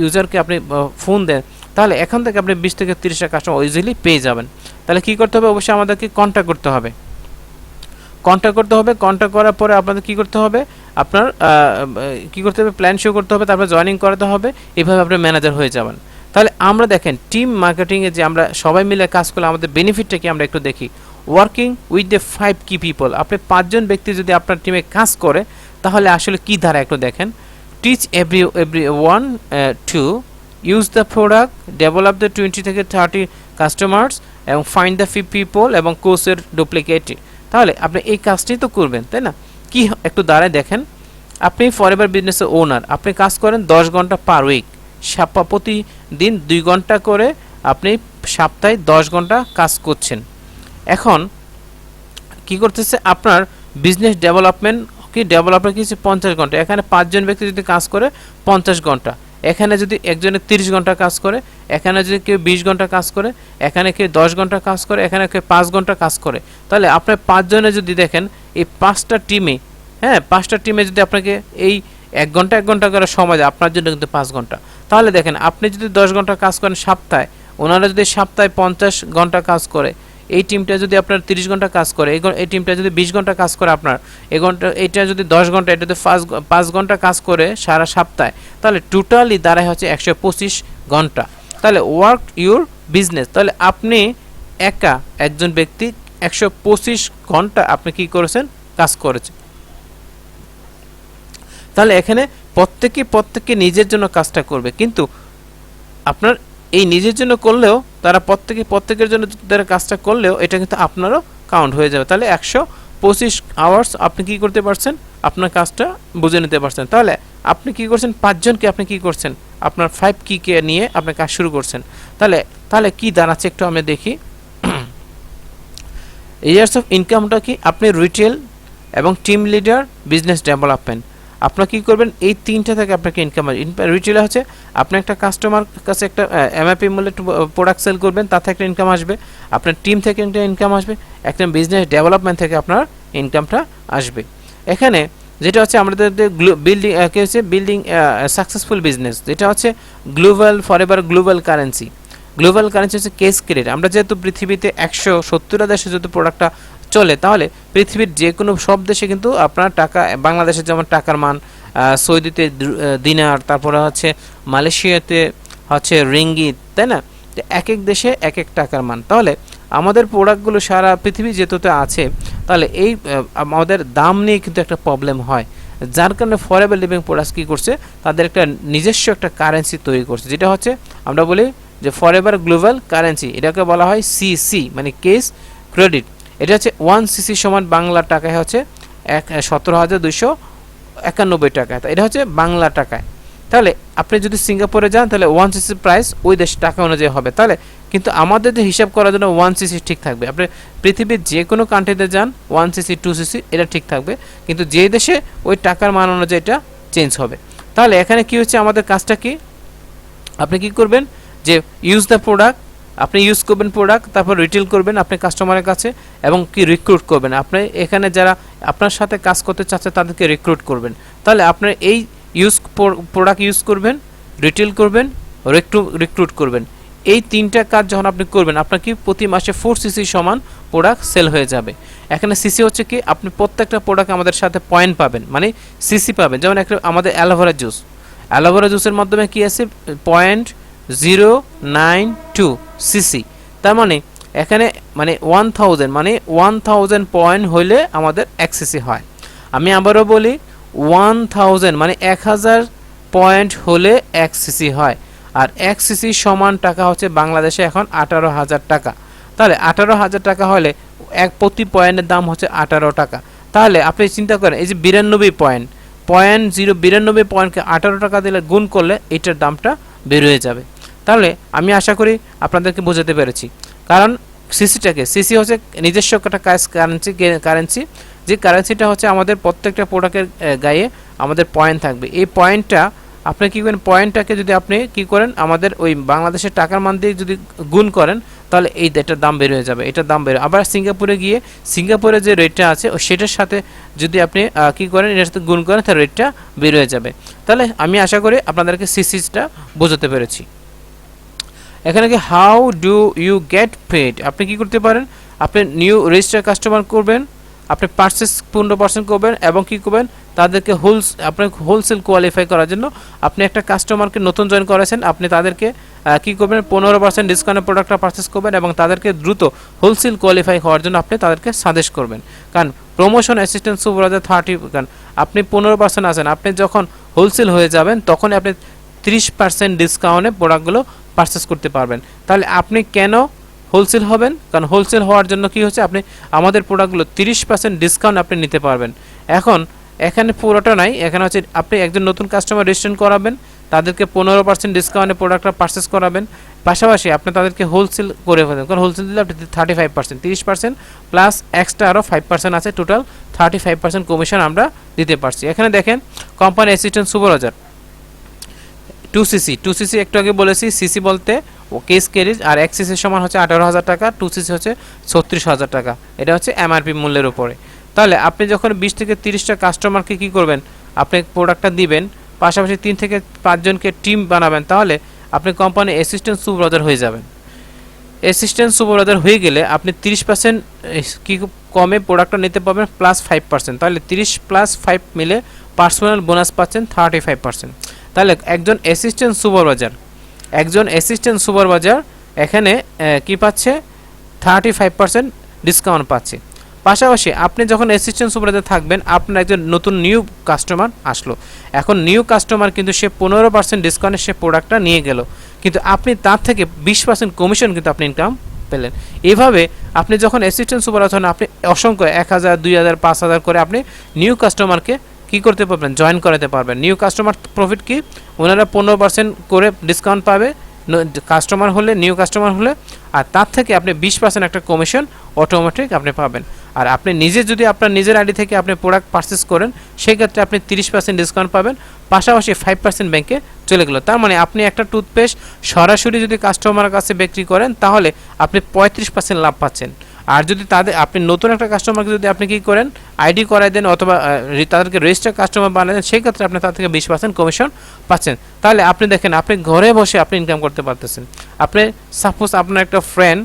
ইউজারকে আপনি ফোন দেন, তাহলে এখান থেকে আপনি 20 থেকে 30টা কাস্টমার ইজিলি পেয়ে যাবেন। তাহলে কী করতে হবে, অবশ্যই আমাদেরকে কন্ট্যাক্ট করতে হবে। কন্ট্যাক্ট করার পরে আপনাদের কী করতে হবে, আপনার কী করতে হবে, প্ল্যান শো করতে হবে, তারপরে জয়েনিং করাতে হবে, এইভাবে আপনি ম্যানেজার হয়ে যাবেন। তাহলে আমরা দেখেন টিম মার্কেটিংয়ে যে আমরা সবাই মিলে কাজ করলে আমাদের বেনিফিটটা কি আমরা একটু দেখি। Working with the 5 key people, আপনি 5জন ব্যক্তি যদি আপনার টিমে কাজ করে, তাহলে আসলে কী ধারা একটু দেখেন। Teach every one to use the product, develop the 20 থেকে 30 কাস্টমার্স, এবং ফাইন্ড দ্য 5 পিপল এবং কোর্সের ডুপ্লিকেট। তাহলে আপনি এই কাজটি তো করবেন, তাই না? কি একটু দাঁড়ায় দেখেন, আপনি ফরএভার বিজনেসের ওনার, আপনি কাজ করেন 10 ঘন্টা পার উইক, প্রতিদিন 2 ঘন্টা করে আপনি সপ্তাহে 10 ঘন্টা কাজ করছেন। এখন কি করতেছে আপনার বিজনেস ডেভেলপমেন্ট কি, ডেভেলপমেন্ট কিছু 50 ঘন্টা, এখানে 5জন ব্যক্তি যদি কাজ করে 50 ঘন্টা, এখানে যদি একজনে 30 ঘন্টা কাজ করে, এখানে যদি কেউ 20 ঘন্টা কাজ করে, এখানে কেউ 10 ঘন্টা কাজ করে, এখানে কেউ 5 ঘন্টা কাজ করে, তাহলে আপনার 5জনে যদি দেখেন এই 5টা টিমে, হ্যাঁ 5টা টিমে যদি আপনাকে এই 1 ঘন্টা করে সময় দেয়, আপনার জন্য কিন্তু 5 ঘন্টা। তাহলে দেখেন আপনি যদি 10 ঘন্টা কাজ করেন সপ্তাহে, ওনারা যদি সপ্তাহে 50 ঘন্টা কাজ করে, এই টিমটা যদি আপনার 30 ঘন্টা কাজ করে, এই টিমটা যদি 20 ঘন্টা কাজ করে, আপনার এইটা যদি 10 ঘন্টা, এটা যদি 5 ঘন্টা কাজ করে সারা সপ্তাহে, তাহলে টোটালি দাঁড়ায় হচ্ছে 125 ঘন্টা। তাহলে ওয়ার্ক ইউর বিজনেস, তাহলে আপনি একা একজন ব্যক্তি 125 ঘন্টা আপনি কি করেছেন, কাজ করেছেন। তাহলে এখানে প্রত্যেকে নিজের জন্য কাজটা করবে, কিন্তু আপনার এই নিজের জন্য করলেও তারা প্রত্যেকের জন্য তারা কাজটা করলেও এটা কিন্তু আপনারও কাউন্ট হয়ে যাবে। তাহলে 125 আওয়ার্স আপনি কি করতে পারছেন, আপনার কাজটা বুঝে নিতে পারছেন। তাহলে আপনি কি করছেন, 5জনকে আপনি কি করছেন, আপনার 5 কে নিয়ে আপনি কাজ শুরু করছেন। তাহলে কি দাঁড়াচ্ছে একটু আমরা দেখি। ইয়ার্স অফ ইনকামটা কি, আপনি রিটেল এবং টিম লিডার, বিজনেস ডেভেলপমেন্ট, আপনার কী করবেন, এই 3টা থেকে আপনাকে ইনকাম আসবে। রিটেলে হচ্ছে আপনি একটা কাস্টমার কাছে একটা এমআইপি মূল্যে প্রোডাক্ট সেল করবেন, তাতে একটা ইনকাম আসবে, আপনার টিম থেকে একটা ইনকাম আসবে, একটা বিজনেস ডেভেলপমেন্ট থেকে আপনার ইনকামটা আসবে। এখানে যেটা হচ্ছে আমাদের বিল্ডিং কী হচ্ছে, বিল্ডিং সাকসেসফুল বিজনেস, যেটা হচ্ছে global forever global currency. Global currency হচ্ছে কেস ক্রেডিট। আমরা যেহেতু পৃথিবীতে 170টা দেশে যেহেতু প্রোডাক্টটা চলে, তাহলে পৃথিবীর যে কোনো সব দেশে কিন্তু আপনার টাকা, বাংলাদেশে যেমন টাকার মান, সৌদিতে দিনার, তারপরে হচ্ছে মালয়েশিয়াতে হচ্ছে রিঙ্গিত, তাই না? এক এক দেশে এক এক টাকার মান। তাহলে আমাদের প্রোডাক্টগুলো সারা পৃথিবী যেহেতু আছে, তাহলে এই আমাদের দাম নিয়ে কিন্তু একটা প্রবলেম হয়। যার কারণে ফরএভার লিভিং প্রোডাক্টস কী করছে, তাদের একটা নিজস্ব একটা কারেন্সি তৈরি করছে, যেটা হচ্ছে আমরা বলি যে ফরএভার গ্লোবাল কারেন্সি। এটাকে বলা হয় সিসি, মানে কেস ক্রেডিট। এটা হচ্ছে 1 সিসি সমান বাংলা টাকায় হচ্ছে 17,291 টাকা। এটা হচ্ছে বাংলা টাকায়। তাহলে আপনি যদি সিঙ্গাপুরে যান তাহলে 1 সিসি প্রাইস ওই দেশ টাকা অনুযায়ী হবে। তাহলে কিন্তু আমাদের যে হিসাব করার জন্য 1 সিসি ঠিক থাকবে। আপনি পৃথিবীর যে কোনো কান্ট্রিতে যান 1 সিসি 2 সিসি এটা ঠিক থাকবে, কিন্তু যে দেশে ওই টাকার মান অনুযায়ী এটা চেঞ্জ হবে। তাহলে এখানে কি হচ্ছে, আমাদের কাজটা কি, আপনি কি করবেন যে ইউজ দ্য প্রোডাক্ট, আপনি ইউজ করবেন প্রোডাক্ট, তারপর রিটেল করবেন আপনি কাস্টমারের কাছে, এবং কি রিক্রুট করবেন। আপনি এখানে যারা আপনার সাথে কাজ করতে চাচ্ছে তাদেরকে রিক্রুট করবেন। তাহলে আপনার এই প্রোডাক্ট ইউজ করবেন, রিটেল করবেন, রিক্রুট করবেন। এই তিনটা কাজ যখন আপনি করবেন, আপনার কি প্রতি মাসে 4 সিসি সমান প্রোডাক্ট সেল হয়ে যাবে। এখানে সিসি হচ্ছে কি, আপনি প্রত্যেকটা প্রোডাক্ট আমাদের সাথে পয়েন্ট পাবেন, মানে সিসি পাবেন। যেমন একটা আমাদের অ্যালোভেরা জুসের মাধ্যমে কি আছে, 0.092 সিসি। তার মানে এখানে মানে 1000 পয়েন্ট হইলে আমাদের 1 সিসি হয়। আমি আবারও বলি 1000 মানে 1000 পয়েন্ট হলে 1 সিসি হয়। আর 1 সিসি সমান টাকা হচ্ছে বাংলাদেশে এখন 18,000 টাকা। তাহলে 18,000 টাকা হলে প্রতি পয়েন্টের দাম হচ্ছে 18 টাকা। তাহলে আপনি চিন্তা করেন, এই যে 92 পয়েন্টকে 18 টাকা দিলে গুণ করলে এটার দামটা বের হয়ে যাবে। তাহলে আমি আশা করি আপনাদেরকে বোঝাতে পেরেছি। কারণ সিসি হচ্ছে নিজস্ব একটা কারেন্সি, যে কারেন্সিটা হচ্ছে আমাদের প্রত্যেকটা প্রোডাক্টের গায়ে আমাদের পয়েন্ট থাকবে। এই পয়েন্টটা আপনি কী করেন, পয়েন্টটাকে যদি আপনি কী করেন আমাদের ওই বাংলাদেশের টাকার মান দিয়ে যদি গুণ করেন, তাহলে এটার দাম বের হয়ে যাবে, এটার দাম বের। আবার সিঙ্গাপুরে গিয়ে সিঙ্গাপুরে যে রেটটা আছে সেটার সাথে যদি আপনি কী করেন, এটার সাথে গুণ করেন, তাহলে রেটটা বের হয়ে যাবে। তাহলে আমি আশা করি আপনাদেরকে সিসিটা বোঝাতে পেরেছি। এখানে কি how do you get paid, আপনি কি করতে পারেন, আপনি নিউ রেজিস্টার কাস্টমার করবেন, আপনি পারচেস 15% করবেন, এবং কি করবেন তাদেরকে আপনার হোলসেল কোয়ালিফাই করার জন্য আপনি একটা কাস্টমারকে নতুন জয়েন করেছেন, আপনি তাদেরকে কি করবেন 15% ডিসকাউন্টের প্রোডাক্টটা পারচেস করবেন, এবং তাদেরকে দ্রুত হোলসেল কোয়ালিফাই হওয়ার জন্য আপনি তাদেরকে সাজেস্ট করবেন। কারণ প্রমোশন অ্যাসিস্ট্যান্ট সুপারভাইজার 30, কারণ আপনি 15% আছেন, আপনি যখন হোলসেল হয়ে যাবেন তখন আপনি 30% ডিসকাউন্টে প্রোডাক্টগুলো পারচেস করতে পারবেন। তাহলে আপনি কেন হোলসেল হবেন, কারণ হোলসেল হওয়ার জন্য কি হচ্ছে, আপনি আমাদের প্রোডাক্টগুলো 30% ডিসকাউন্ট আপনি নিতে পারবেন। এখন এখানে পুরোটা নাই, এখানে হচ্ছে আপনি একজন নতুন কাস্টমার রেজিস্ট্রেশন করাবেন, তাদেরকে 15% ডিসকাউন্টে প্রোডাক্টটা পারচেস করাবেন, পাশাপাশি আপনি তাদেরকে হোলসেল করে ফেলেন। কারণ হোলসেল দিলে আপনি 35%, 30% প্লাস এক্সট্রা আরও 5% আছে, টোটাল 35% কমিশন আমরা দিতে পারছি। এখানে দেখেন কোম্পানি অ্যাসিস্ট্যান্ট সুপারভাইজার 2 সিসি একটু আগে বলেছি, সিসি বলতে ও কেস ক্যারিজ, আর 1 সিসি সমান হচ্ছে 18,000 টাকা, 2 সিসি হচ্ছে 36,000 টাকা। এটা হচ্ছে এমআরপি মূল্যের উপরে। তাহলে আপনি যখন 20 থেকে 30টা কাস্টমারকে কী করবেন, আপনি প্রোডাক্টটা দিবেন, পাশাপাশি 3 থেকে 5 জনকে টিম বানাবেন, তাহলে আপনি কোম্পানি অ্যাসিস্ট্যান্ট সুপারভাইজার হয়ে যাবেন। অ্যাসিস্ট্যান্ট সুপারভাইজার হয়ে গেলে আপনি 30% কি কমে প্রোডাক্টটা নিতে পারবেন প্লাস 5%, তাহলে 30 প্লাস 5 মিলে পার্সোনাল বোনাস পাচ্ছেন 35%। তাহলে একজন অ্যাসিস্ট্যান্ট সুপারভাইজার এখানে কি পাচ্ছে 35% ডিসকাউন্ট পাচ্ছে। পাশাপাশি আপনি যখন অ্যাসিস্ট্যান্ট সুপারভাইজার থাকবেন, আপনার একজন নতুন নিউ কাস্টমার আসলো, এখন নিউ কাস্টমার কিন্তু সে 15% ডিসকাউন্টে সে প্রোডাক্টটা নিয়ে গেল, কিন্তু আপনি তার থেকে 20% কমিশন কিন্তু আপনি ইনকাম পেলেন। এভাবে আপনি যখন অ্যাসিস্ট্যান্ট সুপারভাইজার আপনি অসংখ্য 1000, 2000, 5000 করে আপনি নিউ কাস্টমারকে কি করতে পারবেন, জয়েন করাতে পারবেন। নিউ কাস্টমার প্রফিট কি, ওনারা 15% করে ডিসকাউন্ট পাবে কাস্টমার হলে, নিউ কাস্টমার হলে, আর তার থেকে আপনি 20% একটা কমিশন অটোমেটিক আপনি পাবেন। আর আপনি নিজে যদি আপনার নিজের আইডি থেকে আপনি প্রোডাক্ট পারচেস করেন, সেই ক্ষেত্রে আপনি 30% ডিসকাউন্ট পাবেন, পাশাপাশি 5% ব্যাংকে চলে গেল। তার মানে আপনি একটা টুথপেস্ট সরাসরি যদি কাস্টমারের কাছে বিক্রি করেন, তাহলে আপনি 35% লাভ পাচ্ছেন। আর যদি আপনি নতুন একটা কাস্টমারকে যদি আপনি কী করেন আইডি করাই দেন, অথবা তাদেরকে রেজিস্টার কাস্টমার বানিয়ে দেন, সেই ক্ষেত্রে আপনি তার থেকে 20% কমিশন পাচ্ছেন। তাহলে আপনি দেখেন, আপনি ঘরে বসে আপনি ইনকাম করতে পারতেছেন। আপনি সাপোজ আপনার একটা ফ্রেন্ড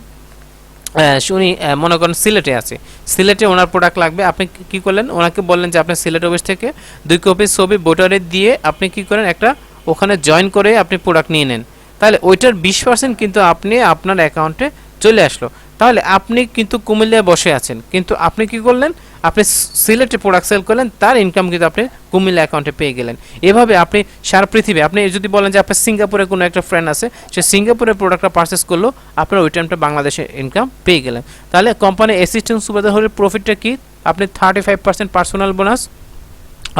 উনি মনে করেন সিলেটে আছে, সিলেটে ওনার প্রোডাক্ট লাগবে, আপনি কি করলেন, ওনাকে বললেন যে আপনি সিলেট অফিস থেকে 2 কপি ছবি ভোটারে দিয়ে আপনি কি করেন একটা ওখানে জয়েন করে আপনি প্রোডাক্ট নিয়ে নেন, তাহলে ওইটার 20% কিন্তু আপনি আপনার অ্যাকাউন্টে চলে আসলো। তাহলে আপনি কিন্তু কুমিল্লায় বসে আছেন, কিন্তু আপনি কি করলেন, আপনি সিলেটে প্রোডাক্ট সেল করলেন, তার ইনকাম কিন্তু আপনি কুমিল্লা অ্যাকাউন্টে পেয়ে গেলেন। এভাবে আপনি সারা পৃথিবী, আপনি যদি বলেন যে আপনার সিঙ্গাপুরে কোনো একটা ফ্রেন্ড আছে, সে সিঙ্গাপুরের প্রোডাক্টটা পারচেস করলো, আপনার ওই টাইমটা বাংলাদেশে ইনকাম পেয়ে গেলেন। তাহলে কোম্পানি অ্যাসিস্ট্যান্ট সুপারভাইজার হলে প্রফিটটা কি, আপনি 35% পার্সোনাল বোনাস,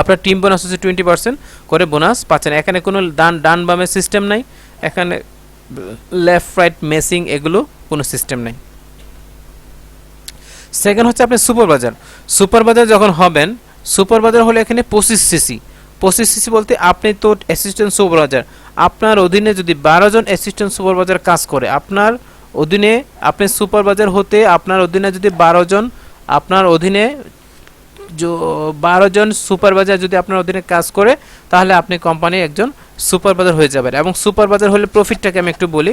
আপনার টিম বোনাস হচ্ছে 20% করে বোনাস পাচ্ছেন। এখানে কোনো ডান বামের সিস্টেম নাই, এখানে লেফট রাইট মেসিং এগুলো কোনো সিস্টেম নাই। সেকেন্ড হচ্ছে আপনি সুপারভাইজার যখন হবেন, সুপারভাইজার হলে এখানে 25 সিসি বলতে আপনি তো অ্যাসিস্ট্যান্ট সুপারভাইজার, আপনার অধীনে যদি 12 জন অ্যাসিস্ট্যান্ট সুপারভাইজার কাজ করে, আপনার অধীনে আপনি সুপারভাইজার হতে আপনার অধীনে যদি 12 জন, আপনার অধীনে 12 জন সুপারভাইজার যদি আপনার অধীনে কাজ করে, তাহলে আপনি কোম্পানির একজন সুপারভাইজার হয়ে যাবেন। এবং সুপারভাইজার হলে প্রফিটটাকে আমি একটু বলি।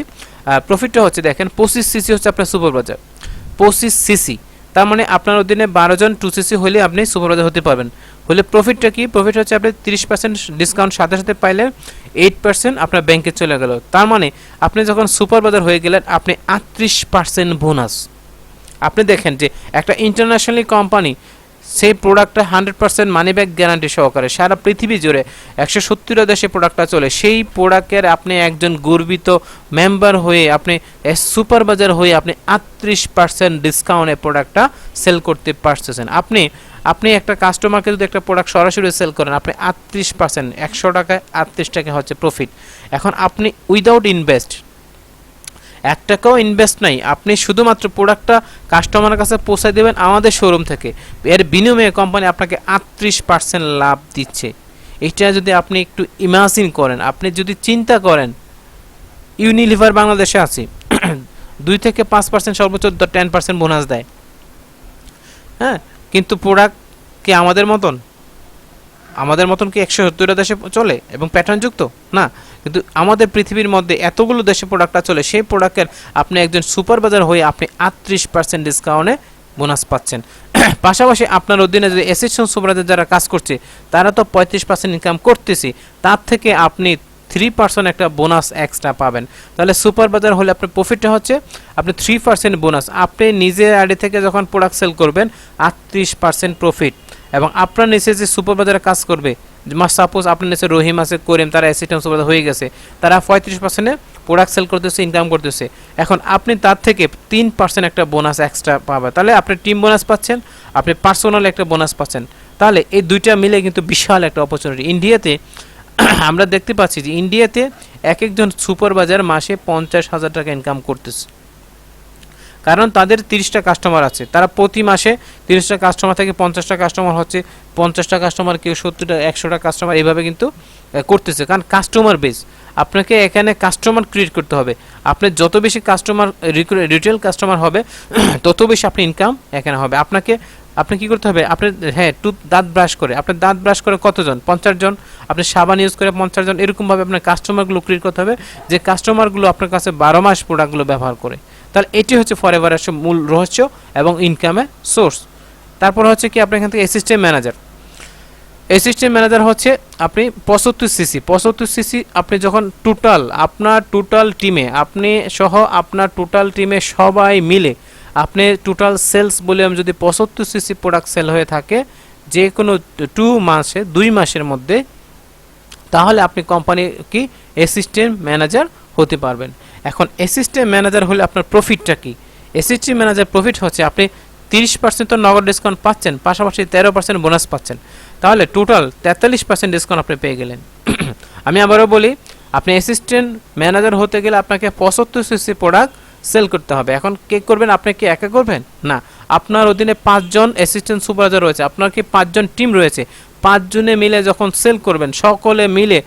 প্রফিটটা হচ্ছে দেখেন 25 সিসি হচ্ছে আপনার সুপারভাইজার, 25 সিসি, তার মানে আপনার অধীনে 12 জন 2 সিসি হলে আপনি সুপারভাইজার হতে পারবেন। হলে প্রফিটটা কি, প্রফিট হচ্ছে আপনি 30% ডিসকাউন্ট সাথে সাথে পাইলে 8% আপনার ব্যাংকে চলে গেল। তার মানে আপনি যখন সুপারভাইজার হয়ে গেলেন, আপনি 38% বোনাস। আপনি দেখেন যে একটা ইন্টারন্যাশনাল কোম্পানি সেই প্রোডাক্টটা 100% মানি ব্যাক গ্যারান্টি সহকারে সারা পৃথিবী জুড়ে 170টা দেশে প্রোডাক্টটা চলে, সেই প্রোডাক্টের আপনি একজন গর্বিত মেম্বার হয়ে, আপনি সুপারভাইজার হয়ে আপনি 38% ডিসকাউন্টে প্রোডাক্টটা সেল করতে পারতেছেন। আপনি একটা কাস্টমারকে যদি একটা প্রোডাক্ট সরাসরি সেল করেন, আপনি 38%, 100 টাকায় 38 টাকা হচ্ছে প্রফিট। এখন আপনি উইদাউট ইনভেস্ট, 1 টাকাও ইনভেস্ট নাই, আপনি শুধুমাত্র প্রোডাক্টটা কাস্টমারের কাছে পৌঁছে দেবেন আমাদের শোরুম থেকে, এর বিনিময়ে কোম্পানি আপনাকে 38% লাভ দিচ্ছে। এটা যদি আপনি একটু ইমাজিন করেন, আপনি যদি চিন্তা করেন, ইউনিলিভার বাংলাদেশে আছে 2 থেকে 5% সর্বোচ্চ 10% বোনাস দেয়, হ্যাঁ, কিন্তু প্রোডাক্ট কি আমাদের মতন কি 170টা দেশে চলে এবং প্যাটার্নযুক্ত না, কিন্তু আমাদের পৃথিবীর মধ্যে এতগুলো দেশে প্রোডাক্টটা চলে, সেই প্রোডাক্টের আপনি একজন সুপারভাইজার হয়ে আপনি 38% ডিসকাউন্টে বোনাস পাচ্ছেন। পাশাপাশি আপনার অধীনে যে অ্যাসিস্ট্যান্ট সুপারভাইজার যারা কাজ করছে, তারা তো 35% ইনকাম করতেছে, তার থেকে আপনি 3% একটা বোনাস এক্সট্রা পাবেন। তাহলে সুপারভাইজার হলে আপনার প্রফিটটা হচ্ছে আপনি 3% বোনাস, আপনি নিজের আইডি থেকে যখন প্রোডাক্ট সেল করবেন 38% প্রফিট। এবং আপনার নিচে যে সুপারভাইজার কাজ করবে, সাপোজ আপনার নিচে রহিম আছে, করিম, তারা অ্যাসিস্ট্যান্ট সুপারভাইজার হয়ে গেছে, তারা 35% প্রোডাক্ট সেল করতেছে, ইনকাম করতেছে, এখন আপনি তার থেকে 3% একটা বোনাস এক্সট্রা পাবেন। তাহলে আপনি টিম বোনাস পাচ্ছেন, আপনি পার্সোনাল একটা বোনাস পাচ্ছেন। তাহলে এই দুইটা মিলে কিন্তু বিশাল একটা অপরচুনিটি। ইন্ডিয়াতে আমরা দেখতে পাচ্ছি যে ইন্ডিয়াতে একজন সুপারভাইজার মাসে 50,000 টাকা ইনকাম করতেছে, কারণ তাদের 30টা কাস্টমার আছে, তারা প্রতি মাসে 30টা কাস্টমার থেকে 50টা কাস্টমার হচ্ছে, 50টা কাস্টমার কেউ 70টা 100টা কাস্টমার এইভাবে কিন্তু করতেছে, কারণ কাস্টমার বেস। আপনাকে এখানে কাস্টমার ক্রিয়েট করতে হবে, আপনি যত বেশি কাস্টমার রিটেল কাস্টমার হবে তত বেশি আপনি ইনকাম এখানে হবে। আপনি কি করতে হবে, আপনি দাঁত ব্রাশ করে, আপনার দাঁত ব্রাশ করে কতজন, 50 জন, আপনি সাবান ইউজ করে 50 জন, এরকমভাবে আপনার কাস্টমারগুলো ক্রিয়েট করতে হবে যে কাস্টমারগুলো আপনার কাছে 12 মাস প্রোডাক্টগুলো ব্যবহার করে। তাহলে এটি হচ্ছে ফরএভার এর মূল রহস্য এবং ইনকামের সোর্স। তারপর হচ্ছে কি, আপনি এখান থেকে অ্যাসিস্ট্যান্ট ম্যানেজার হচ্ছে আপনি 75 সিসি আপনি যখন আপনার টোটাল টিমে, আপনি সহ আপনার টোটাল টিমে সবাই মিলে আপনি টোটাল সেলস ভলিউম যদি 75 সিসি প্রোডাক্ট সেল হয়ে থাকে যে কোনো 2 মাসের মধ্যে, তাহলে আপনি কোম্পানি কি অ্যাসিস্ট্যান্ট ম্যানেজার হতে পারবেন। এখন অ্যাসিস্ট্যান্ট ম্যানেজার হলে আপনার প্রফিটটা কি, অ্যাসিস্ট্যান্ট ম্যানেজার প্রফিট হচ্ছে আপনি 30% তো নগদ ডিসকাউন্ট পাচ্ছেন, পাশাপাশি 13% বোনাস পাচ্ছেন, তাহলে টোটাল 43% ডিসকাউন্ট আপনি পেয়ে গেলেন। আমি আবারও বলি, আপনি অ্যাসিস্ট্যান্ট ম্যানেজার হতে গেলে আপনাকে 75 সিসি প্রোডাক্ট সেল করতে হবে। এখন কে করবেন, আপনি কি একা করবেন না, আপনার অধীনে 5 জন অ্যাসিস্ট্যান্ট সুপারভাইজার রয়েছে, আপনার কি 5 জন টিম রয়েছে, 5 জনে মিলে যখন সেল করবেন, সকলে মিলে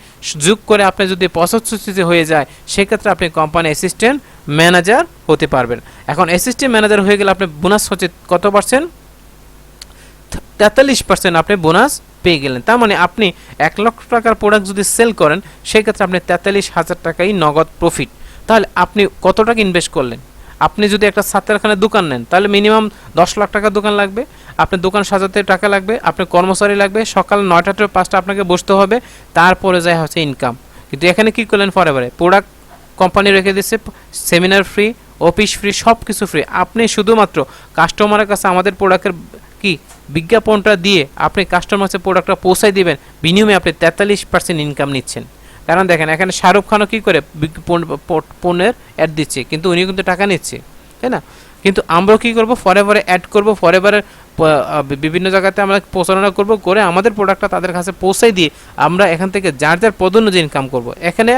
যোগ করে আপনি যদি 75 সিসি হয়ে যায়, সেক্ষেত্রে আপনি কোম্পানি অ্যাসিস্ট্যান্ট ম্যানেজার হতে পারবেন। এখন অ্যাসিস্ট্যান্ট ম্যানেজার হয়ে গেলে আপনি বোনাস হচ্ছে কত পার্সেন্ট, 43% আপনি বোনাস পেয়ে গেলেন। তার মানে আপনি 1 লক্ষ টাকার প্রোডাক্ট যদি সেল করেন, সেক্ষেত্রে আপনি 43,000 টাকাই নগদ প্রফিট। তাহলে আপনি কত টাকা ইনভেস্ট করলেন, আপনি যদি একটা ছাত্রখানার দোকান নেন, তাহলে মিনিমাম 10 লাখ টাকার দোকান লাগবে, আপনার দোকান সাজাতে টাকা লাগবে, আপনার কর্মচারী লাগবে, সকাল 9টা থেকে 5টা আপনাকে বসতে হবে, তারপরে যায় হচ্ছে ইনকাম। কিন্তু এখানে কি করলেন, ফরএভারে প্রোডাক্ট কোম্পানি রেখে দিচ্ছে, সেমিনার ফ্রি, অফিস ফ্রি, সব কিছু ফ্রি, আপনি শুধুমাত্র কাস্টমারের কাছে আমাদের প্রোডাক্টের কি বিজ্ঞাপনটা দিয়ে আপনি কাস্টমার কাছে প্রোডাক্টটা পৌঁছাই দিবেন, বিনিময়ে আপনি 43% ইনকাম নিচ্ছেন। কারণ দেখেন এখানে শাহরুখ খানও কী করে পণ্যের অ্যাড দিচ্ছে, কিন্তু উনিও কিন্তু টাকা নিচ্ছে, তাই না? কিন্তু আমরাও কী করবো, ফরএভারে অ্যাড করবো, ফরএভারে বিভিন্ন জায়গাতে আমরা প্রচারণা করব, করে আমাদের প্রোডাক্টটা তাদের কাছে পৌঁছাই দিয়ে আমরা এখান থেকে যার যার পদ অনুযায়ী ইনকাম করব। এখানে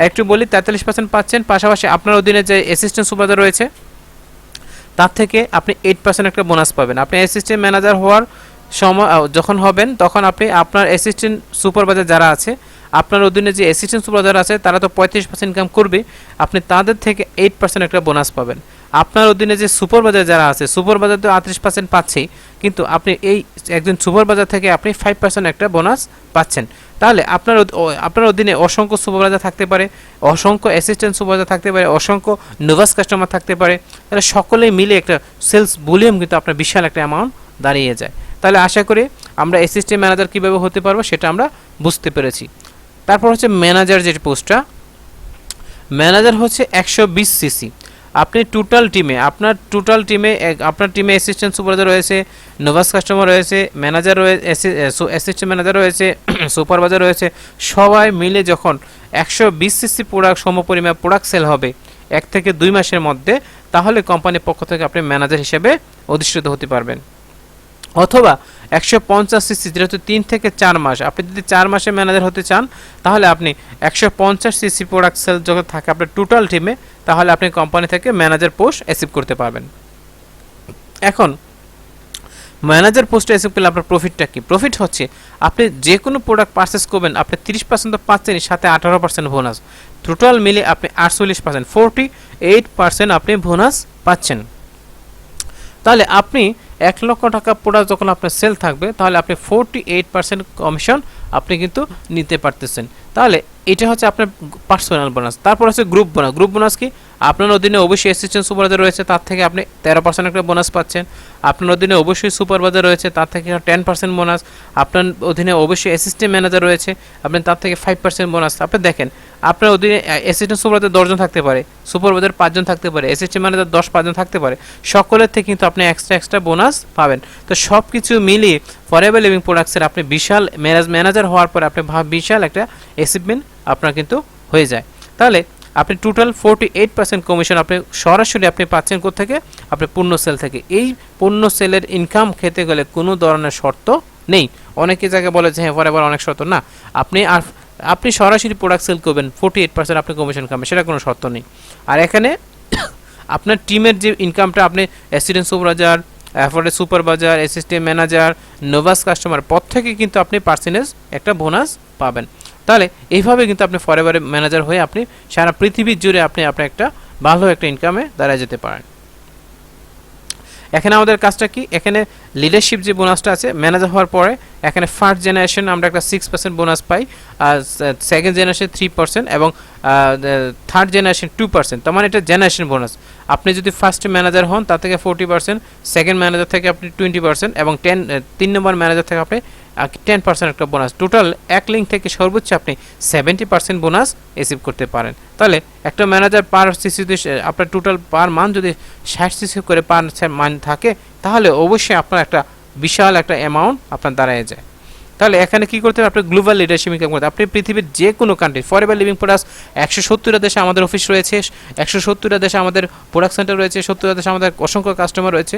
একটু বলি 43% পাচ্ছেন, পাশাপাশি আপনার অধীনে যে অ্যাসিস্ট্যান্ট সুপারভাইজার রয়েছে তার থেকে আপনি 8% একটা বোনাস পাবেন। আপনি অ্যাসিস্ট্যান্ট ম্যানেজার হওয়ার সময় যখন হবেন তখন আপনি আপনার অ্যাসিস্ট্যান্ট সুপারভাইজার যারা আছে, আপনার অধীনে যে অ্যাসিস্ট্যান্ট সুপারভাইজার আছে তারা তো 35% ইনকাম করবে, আপনি তাদের থেকে 8% একটা বোনাস পাবেন। আপনার অধীনে যে সুপারভাইজার যারা আছে, সুপারভাইজার তো 38% পাচ্ছেই, কিন্তু আপনি এই একজন সুপারভাইজার থেকে আপনি 5% একটা বোনাস পাচ্ছেন। তাহলে আপনার অধীনে অসংখ্য সুপারভাইজার থাকতে পারে, অসংখ্য অ্যাসিস্ট্যান্ট সুপারভাইজার থাকতে পারে, অসংখ্য নোভাস কাস্টমার থাকতে পারে, তাহলে সকলেই মিলে একটা সেলস ভলিউম কিন্তু আপনার বিশাল একটা অ্যামাউন্ট দাঁড়িয়ে যায়। তাহলে আশা করি আমরা অ্যাসিস্ট্যান্ট ম্যানেজার কীভাবে হতে পারবো সেটা আমরা বুঝতে পেরেছি। তারপর হচ্ছে ম্যানেজার, যে পোস্টটা ম্যানেজার হচ্ছে 120 সিসি। আপনি টোটাল টিমে আপনার টিমে অ্যাসিস্ট্যান্ট সুপারভাইজার রয়েছে, নোভাস কাস্টমার রয়েছে, ম্যানেজার রয়েছে, অ্যাসিস্ট্যান্ট ম্যানেজার রয়েছে, সুপারভাইজার রয়েছে, সবাই মিলে যখন 120 সিসি প্রোডাক্ট সমপরিমাণ প্রোডাক্ট সেল হবে 1 থেকে 2 মাসের মধ্যে, তাহলে কোম্পানির পক্ষ থেকে আপনি ম্যানেজার হিসেবে অধিষ্ঠিত হতে পারবেন। অথবা 150 সিসি, যেহেতু 3 থেকে 4 মাস, আপনি যদি 4 মাসে ম্যানেজার হতে চান তাহলে আপনি 150 সিসি প্রোডাক্ট সেল যখন থাকে আপনার টোটাল টিমে, তাহলে আপনি কোম্পানি থেকে ম্যানেজার পোস্ট অ্যাচিভ করতে পারবেন। এখন ম্যানেজার পোস্টে অ্যাচিভ করলে আপনার প্রফিটটা কি? প্রফিট হচ্ছে আপনি যে কোনো প্রোডাক্ট পারচেস করবেন, আপনি 30% তো পাচ্ছেনই, সাথে 18% বোনাস, টোটাল মিলে আপনি 48%, 48% আপনি বোনাস পাচ্ছেন। তাহলে আপনি 1 লক্ষ টাকা প্রোডাক্ট যখন আপনার সেল থাকবে, তাহলে আপনি 48% কমিশন আপনি কিন্তু নিতে পারতেছেন। তাহলে এটা হচ্ছে আপনার পার্সোনাল বোনাস। তারপর হচ্ছে গ্রুপ বোনাস। গ্রুপ বোনাস কি? আপনার অধীনে অবশ্যই অ্যাসিস্ট্যান্ট সুপারভাইজার রয়েছে, তার থেকে আপনি 13% একটা বোনাস পাচ্ছেন। আপনার অধীনে অবশ্যই সুপারভাইজার রয়েছে, তার থেকে 10% বোনাস। আপনার অধীনে অবশ্যই অ্যাসিস্ট্যান্ট ম্যানেজার রয়েছে, আপনি তার থেকে 5% বোনাস। আপনি দেখেন আপনার অধীনে অ্যাসিস্ট্যান্ট সুপারভাইজার 10 জন থাকতে পারে, সুপারভাইজার 5 জন থাকতে পারে, অ্যাসিস্ট্যান্ট ম্যানেজার 10-5 জন থাকতে পারে, সকলের থেকে কিন্তু আপনি এক্সট্রা বোনাস পাবেন। তো সব কিছু মিলিয়ে ফরএভার লিভিং প্রোডাক্টসের আপনি বিশাল ম্যানেজার হওয়ার পর আপনি বিশাল একটা অ্যাচিভমেন্ট আপনার কিন্তু হয়ে যায়। তাহলে আপনি টোটাল 48% কমিশন আপনি সরাসরি আপনি পাচ্ছেন কোত্থেকে? আপনি পূর্ণ সেল থেকে। এই পূর্ণ সেলের ইনকাম খেতে গেলে কোনো ধরনের শর্ত নেই। অনেকে জায়গায় বলে যে হ্যাঁ ফরএভার অনেক শর্ত, না, আপনি সরাসরি প্রোডাক্ট সেল করবেন, 48% আপনি কমিশন খাবেন, সেটা কোনো শর্ত নেই। আর এখানে আপনার টিমের যে ইনকামটা, আপনি assistant supervisor, supervisor, assistant manager, Nova's customer পদ থেকে কিন্তু আপনি পার্সেন্টেজ একটা বোনাস পাবেন। তাহলে এইভাবে কিন্তু আপনি ফরএভার ম্যানেজার হয়ে আপনি সারা পৃথিবীর জুড়ে আপনি একটা ভালো একটা ইনকামে দাঁড়ায় যেতে পারেন। এখানে আমাদের কাজটা কি? এখানে লিডারশিপ যে বোনাসটা আছে ম্যানেজার হওয়ার পরে, এখানে ফার্স্ট জেনারেশন আমরা একটা 6% বোনাস পাই, আর সেকেন্ড জেনারেশন 3% এবং থার্ড জেনারেশন 2%। তার মানে এটা জেনারেশন বোনাস। আপনি যদি ফার্স্ট ম্যানেজার হন তার থেকে 40%, সেকেন্ড ম্যানেজার থেকে আপনি 20% এবং 3 নম্বর ম্যানেজার থেকে আপনি 10% একটা বোনাস। টোটাল এক লিঙ্ক থেকে সর্বোচ্চ আপনি 70% বোনাস অ্যাচিভ করতে পারেন। তাহলে একটা ম্যানেজার পার সিসি আপনার টোটাল পার মান্থ যদি 60 সিসি করে পার মান্থ থাকে, তাহলে অবশ্যই আপনার একটা বিশাল একটা অ্যামাউন্ট আপনার দাঁড়ায় যায়। তাহলে এখানে কি করতে হবে? আপনি গ্লোবাল লিডারশিপ ইনকাম করতে, আপনি পৃথিবীর যে কোনো কান্ট্রি ফরএভার লিভিং প্রোডাক্টস 170টা দেশে আমাদের অফিস রয়েছে, 170টা দেশে আমাদের প্রোডাক্ট সেন্টার রয়েছে, 70টা দেশে আমাদের অসংখ্য কাস্টমার রয়েছে।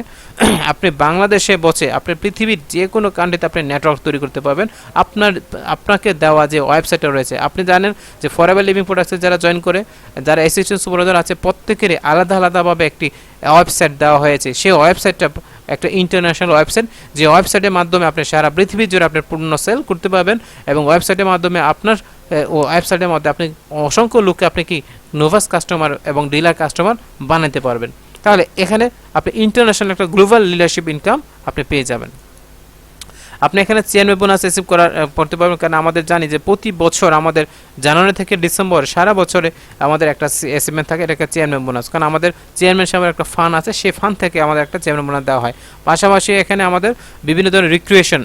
আপনি বাংলাদেশে বসে আপনি পৃথিবীর যে কোনো কান্ট্রিতে আপনি নেটওয়ার্ক তৈরি করতে পারবেন। আপনাকে দেওয়া যে ওয়েবসাইটটা রয়েছে, আপনি জানেন যে ফরএভার লিভিং প্রোডাক্টসে যারা জয়েন করে, যারা অ্যাসিস্ট্যান্ট সুপারভাইজার আছে, প্রত্যেকেরই আলাদাভাবে একটি ওয়েবসাইট দেওয়া হয়েছে। সেই ওয়েবসাইটটা একটা ইন্টারন্যাশনাল ওয়েবসাইট, যে ওয়েবসাইটের মাধ্যমে আপনি সারা পৃথিবীর জুড়ে আপনার পূর্ণ সেল করতে পারবেন, এবং ওয়েবসাইটের মাধ্যমে আপনার ওয়েবসাইটের মধ্যে আপনি অসংখ্য লোককে আপনি কি নোভাস কাস্টমার এবং ডিলার কাস্টমার বানাতে পারবেন। তাহলে এখানে আপনি ইন্টারন্যাশনাল একটা গ্লোবাল লিডারশিপ ইনকাম আপনি পেয়ে যাবেন। আপনি এখানে চেয়ারম্যান বোনাস রিসিভ করতে পারবেন, কারণ আমাদের জানি যে প্রতি বছর আমাদের জানুয়ারি থেকে ডিসেম্বর সারা বছরে আমাদের একটা অ্যাচিভমেন্ট থাকে, এটা একটা চেয়ারম্যান বোনাস। কারণ আমাদের চেয়ারম্যান সাহেবের একটা ফান্ড আছে, সেই ফান্ড থেকে আমাদের একটা চেয়ারম্যান বোনাস দেওয়া হয়। পাশাপাশি এখানে আমাদের বিভিন্ন ধরনের রিক্রিয়েশন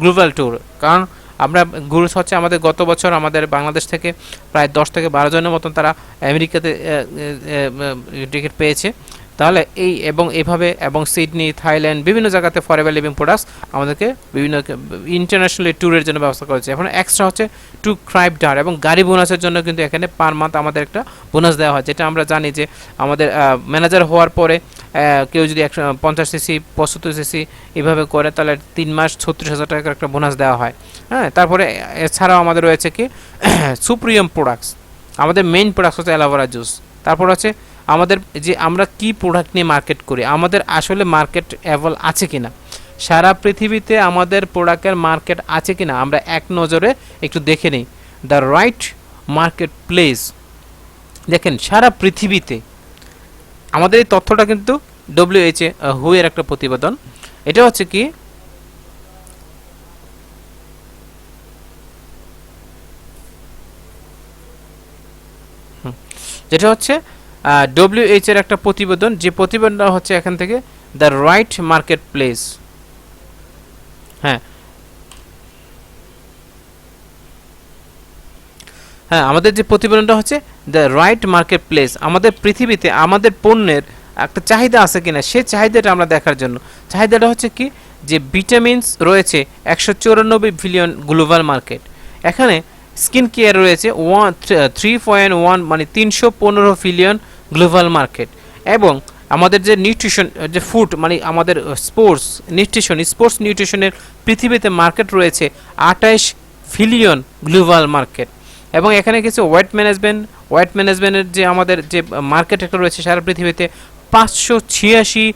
গ্লোবাল ট্যুর, কারণ আমরা গ্রুপ হচ্ছে আমাদের গত বছর আমাদের বাংলাদেশ থেকে প্রায় 10 থেকে 12 জনের মতন তারা আমেরিকাতে টিকিট পেয়েছে। তাহলে এই এবং এভাবে এবং সিডনি, থাইল্যান্ড বিভিন্ন জায়গাতে ফরএভার লিভিং প্রোডাক্টস আমাদেরকে বিভিন্ন ইন্টারন্যাশনালি ট্যুরের জন্য ব্যবস্থা করেছে। এখন এক্সট্রা হচ্ছে টু ক্রাইব ডার এবং গাড়ি বোনাসের জন্য কিন্তু এখানে পার মান্থ আমাদের একটা বোনাস দেওয়া হয়, যেটা আমরা জানি যে আমাদের ম্যানেজার হওয়ার পরে কেউ যদি 150 সিসি 75 সিসি এভাবে করে তাহলে 3 মাস 36,000 টাকার একটা বোনাস দেওয়া হয়। হ্যাঁ, তারপরে এছাড়াও আমাদের রয়েছে কি সুপ্রিমিয়াম প্রোডাক্টস, আমাদের মেইন প্রোডাক্টস হচ্ছে অ্যালোভেরা জুস। তারপর হচ্ছে আমাদের যে আমরা কি প্রোডাক্ট নিয়ে মার্কেট করি, আমাদের আসলে মার্কেট অ্যাভেল আছে কিনা, সারা পৃথিবীতে আমাদের প্রোডাক্টের মার্কেট আছে কিনা আমরা এক নজরে একটু দেখে নিই। দ্য রাইট মার্কেট প্লেস, দেখেন সারা পৃথিবীতে আমাদের এই তথ্যটা কিন্তু WHO হু এর একটা প্রতিবেদন। এটা হচ্ছে কি যেটা হচ্ছে WHO এর একটা প্রতিবেদন, যে প্রতিবেদনটা হচ্ছে এখান থেকে দ্য রাইট মার্কেট প্লেস। হ্যাঁ হ্যাঁ, আমাদের যে প্রতিবেদনটা হচ্ছে দ্য রাইট মার্কেট প্লেস, আমাদের পৃথিবীতে আমাদের পণ্যের একটা চাহিদা আছে কিনা সেই চাহিদাটা আমরা দেখার জন্য। চাহিদাটা হচ্ছে কি যে ভিটামিনস রয়েছে 194 বিলিয়ন গ্লোবাল মার্কেট, এখানে স্কিন কেয়ার রয়েছে 3.1 মানে 315 বিলিয়ন গ্লোবাল মার্কেট, এবং আমাদের যে নিউট্রিশন যে ফুড মানে আমাদের স্পোর্টস নিউট্রিশনের পৃথিবীতে মার্কেট রয়েছে 28 বিলিয়ন গ্লোবাল মার্কেট। এবং এখানে কিছু ওয়েট ম্যানেজমেন্টের যে আমাদের যে মার্কেট একটা রয়েছে সারা পৃথিবীতে 586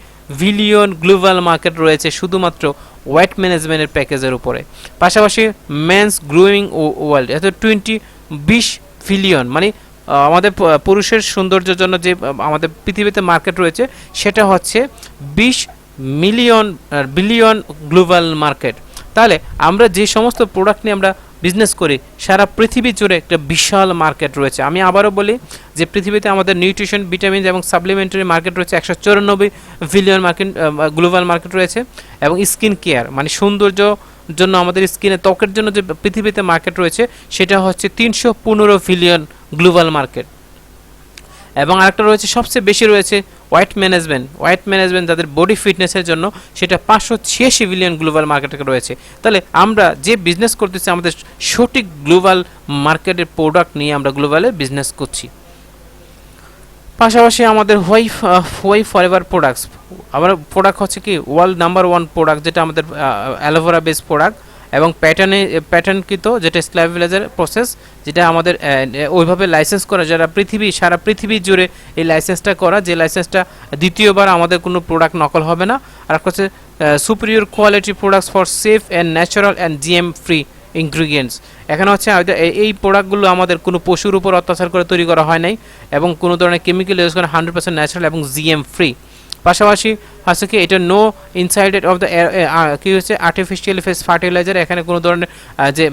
বিলিয়ন গ্লোবাল মার্কেট রয়েছে শুধুমাত্র ওয়েট ম্যানেজমেন্টের প্যাকেজের উপরে। পাশাপাশি মেন্স গ্রুমিং ওয়ার্ল্ড এত 20 বিলিয়ন মানে আমাদের পুরুষের সৌন্দর্যের জন্য যে আমাদের পৃথিবীতে মার্কেট রয়েছে সেটা হচ্ছে 20 বিলিয়ন গ্লোবাল মার্কেট। তাহলে আমরা যে সমস্ত প্রোডাক্ট নিয়ে আমরা বিজনেস করি সারা পৃথিবী জুড়ে একটা বিশাল মার্কেট রয়েছে। আমি আবারও বলি যে পৃথিবীতে আমাদের নিউট্রিশন, ভিটামিন এবং সাপ্লিমেন্টারি মার্কেট রয়েছে 194 বিলিয়ন মার্কেট গ্লোবাল মার্কেট রয়েছে, এবং স্কিন কেয়ার মানে সৌন্দর্য জন্য আমাদের স্কিনে ত্বকের জন্য যে পৃথিবীতে মার্কেট রয়েছে সেটা হচ্ছে 315 বিলিয়ন গ্লোবাল মার্কেট। এবং আরেকটা রয়েছে সবচেয়ে বেশি রয়েছে ওয়েট ম্যানেজমেন্ট যাদের বডি ফিটনেসের জন্য, সেটা 586 বিলিয়ন গ্লোবাল মার্কেটে রয়েছে। তাহলে আমরা যে বিজনেস করতেছি আমাদের সঠিক গ্লোবাল মার্কেটের প্রোডাক্ট নিয়ে আমরা গ্লোবালে বিজনেস করছি। পাশাপাশি আমাদের হোয়াই ফরএভার প্রোডাক্টস, আমার প্রোডাক্ট হচ্ছে কি ওয়ার্ল্ড নাম্বার 1 প্রোডাক্ট, যেটা আমাদের অ্যালোভেরা বেস প্রোডাক্ট এবং প্যাটার্নকৃত যেটা স্ট্যাবিলাইজার প্রসেস, যেটা আমাদের ওইভাবে লাইসেন্স করা, যারা সারা পৃথিবী জুড়ে এই লাইসেন্সটা করা, যে লাইসেন্সটা দ্বিতীয়বার আমাদের কোনো প্রোডাক্ট নকল হবে না। আর হচ্ছে superior quality products for safe and natural and GM free ingredients. এখানে হচ্ছে এই প্রোডাক্টগুলো আমাদের কোনো পশুর উপর অত্যাচার করে তৈরি করা হয় নাই এবং কোনো ধরনের কেমিক্যাল ইউজ করে 100% ন্যাচারাল এবং জিএম ফ্রি। পাশাপাশি হচ্ছে কি এটা নো ইনসাইডেড অফ দ্য কি হচ্ছে আর্টিফিশিয়াল ফেস ফার্টিলাইজার, এখানে কোনো ধরনের যে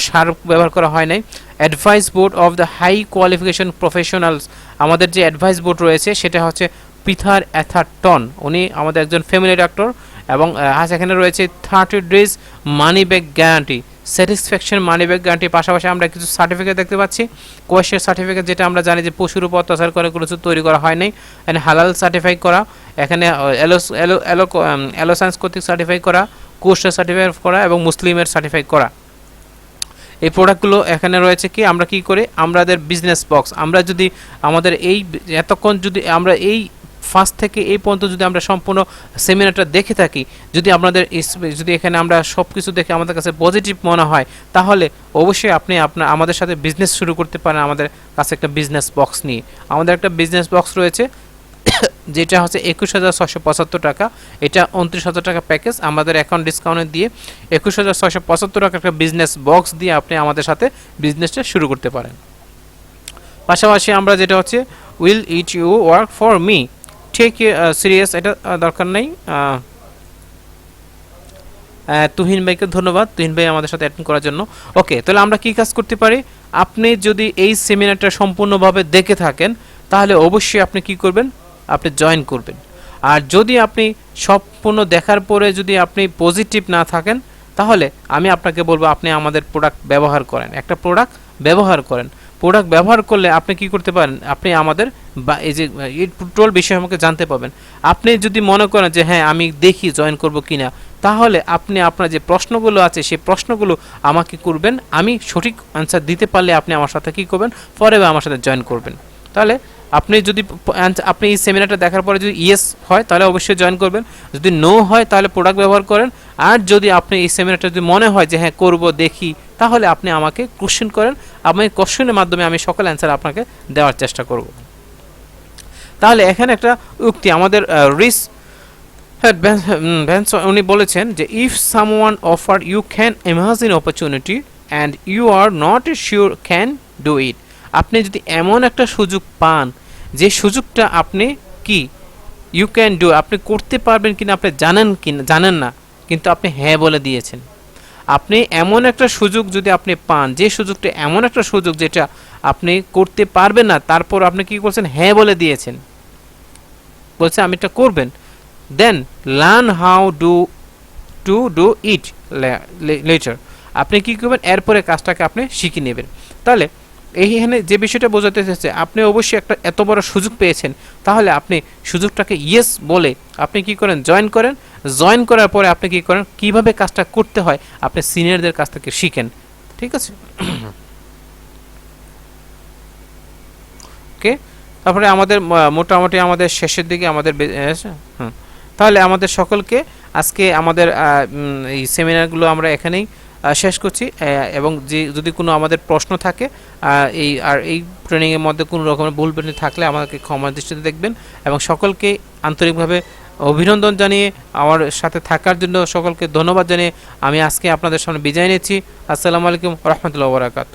সার ব্যবহার করা হয় নাই। Advice board of the high qualification professionals, আমাদের যে অ্যাডভাইস বোর্ড রয়েছে সেটা হচ্ছে পিথার অ্যাথারটন, উনি আমাদের একজন ফ্যামিলি ডক্টর, এবং এখানে রয়েছে 30 days money back guarantee, satisfaction money back guarantee. পাশাপাশি আমরা কিছু সার্টিফিকেট দেখতে পাচ্ছি, কোয়েশের সার্টিফিকেট, যেটা আমরা জানি যে পশুর উপর অত্যাচার করে কোনো কিছু তৈরি করা হয় নাই, এখানে হালাল সার্টিফাই করা, এখানে এলো সায়েন্স কর্তৃক সার্টিফাই করা, কোয়েশের সার্টিফাই করা এবং মুসলিমের সার্টিফাই করা। এই প্রোডাক্টগুলো এখানে রয়েছে কি আমরা কি করি, আমাদের বিজনেস বক্স, আমরা যদি আমাদের এই এতক্ষণ যদি আমরা এই ফার্স্ট থেকে এই পর্যন্ত যদি আমরা সম্পূর্ণ সেমিনারটা দেখে থাকি, যদি যদি এখানে আমরা সব কিছু দেখে আমাদের কাছে পজিটিভ মনে হয়, তাহলে অবশ্যই আপনি আমাদের সাথে বিজনেস শুরু করতে পারেন আমাদের কাছে একটা বিজনেস বক্স নিয়ে। আমাদের একটা বিজনেস বক্স রয়েছে যেটা হচ্ছে 21,675 টাকা, এটা 29,000 টাকা প্যাকেজ, আমাদের অ্যাকাউন্ট ডিসকাউন্ট দিয়ে 21,675 টাকা একটা বিজনেস বক্স দিয়ে আপনি আমাদের সাথে বিজনেসটা শুরু করতে পারেন। পাশাপাশি আমরা যেটা হচ্ছে will it you work for me, take serious, এটা দরকার নেই। তুহিন ভাইকে ধন্যবাদ, তুহিন ভাই আমাদের সাথে অ্যাটেন্ড করার জন্য। ওকে, তাহলে আমরা কি কাজ করতে পারি, আপনি যদি এই সেমিনারটা সম্পূর্ণভাবে দেখে থাকেন তাহলে অবশ্যই আপনি কি করবেন, আপনি জয়েন করবেন। আর যদি আপনি সম্পূর্ণ দেখার পরে যদি আপনি পজিটিভ না থাকেন তাহলে আমি আপনাকে বলবো আপনি আমাদের প্রোডাক্ট ব্যবহার করেন, একটা প্রোডাক্ট ব্যবহার করেন। প্রোডাক্ট ব্যবহার করলে আপনি কি করতে পারেন, আপনি আমাদের এই যে এই টোটাল বিষয় আমাকে জানতে পারবেন। আপনি যদি মনে করেন যে হ্যাঁ আমি দেখি জয়েন করব কিনা, তাহলে আপনি আপনার যে প্রশ্নগুলো আছে সেই প্রশ্নগুলো আমাকে করবেন, আমি সঠিক অ্যান্সার দিতে পারলে আপনি আমার সাথে কি করবেন, পরে আমার সাথে জয়েন করবেন। তাহলে আপনি যদি আপনি এই সেমিনারটা দেখার পরে যদি ইয়েস হয় তাহলে অবশ্যই জয়েন করবেন, যদি নো হয় তাহলে প্রোডাক্ট ব্যবহার করেন। আর যদি আপনি এই সেমিনারটা যদি মনে হয় যে হ্যাঁ করব দেখি, তাহলে আপনি আমাকে কোশ্চেন করেন, আমি কোশ্চেনের মাধ্যমে আমি সকল অ্যান্সার আপনাকে দেওয়ার চেষ্টা করব। তাহলে এখানে একটা উক্তি আমাদের উনি বলেছেন যে if someone offer you can imagine opportunity and you are not sure can do it. আপনি যদি এমন একটা সুযোগ পান যে সুযোগটা আপনি কি ইউ ক্যান ডু, আপনি করতে পারবেন কিনা আপনি জানেন না, কিন্তু আপনি হ্যাঁ বলে দিয়েছেন। আপনি এমন একটা সুযোগ যদি আপনি পান, যে সুযোগটা এমন একটা সুযোগ যেটা আপনি করতে পারবেন না, তারপর আপনি কি করছেন, হ্যাঁ বলে দিয়েছেন, বলছে আমি এটা করবেন, then learn how to do it later. আপনি কি করবেন, এরপরে কাজটাকে আপনি শিখে নেবেন। তাহলে এইখানে যে বিষয়টা বোঝাতে চাইছে, আপনি অবশ্যই একটা এত বড় সুযোগ পেয়েছেন, তাহলে আপনি সুযোগটাকে ইয়েস বলে আপনি কি করেন, জয়েন করেন। জয়েন করার পরে আপনি কি করেন, কিভাবে কাজটা করতে হয় আপনি সিনিয়রদের কাছ থেকে শিখেন। ঠিক আছে, ওকে। তারপরে আমাদের মোটামুটি আমাদের শেষের দিকে আমাদের তাহলে আমাদের সকলকে আজকে আমাদের এই সেমিনারগুলো আমরা এখানেই শেষ করছি। এবং যদি কোনো আমাদের প্রশ্ন থাকে এই ট্রেনিংয়ের মধ্যে কোনো রকমের ভুল ত্রুটি থাকলে আমাকে ক্ষমার দৃষ্টিতে দেখবেন। এবং সকলকে আন্তরিকভাবে অভিনন্দন জানিয়ে আমার সাথে থাকার জন্য সকলকে ধন্যবাদ জানিয়ে আমি আজকে আপনাদের সামনে বিদায় নিচ্ছি। আসসালামু আলাইকুম রহমতুল্লাহ বারাকাতুহু।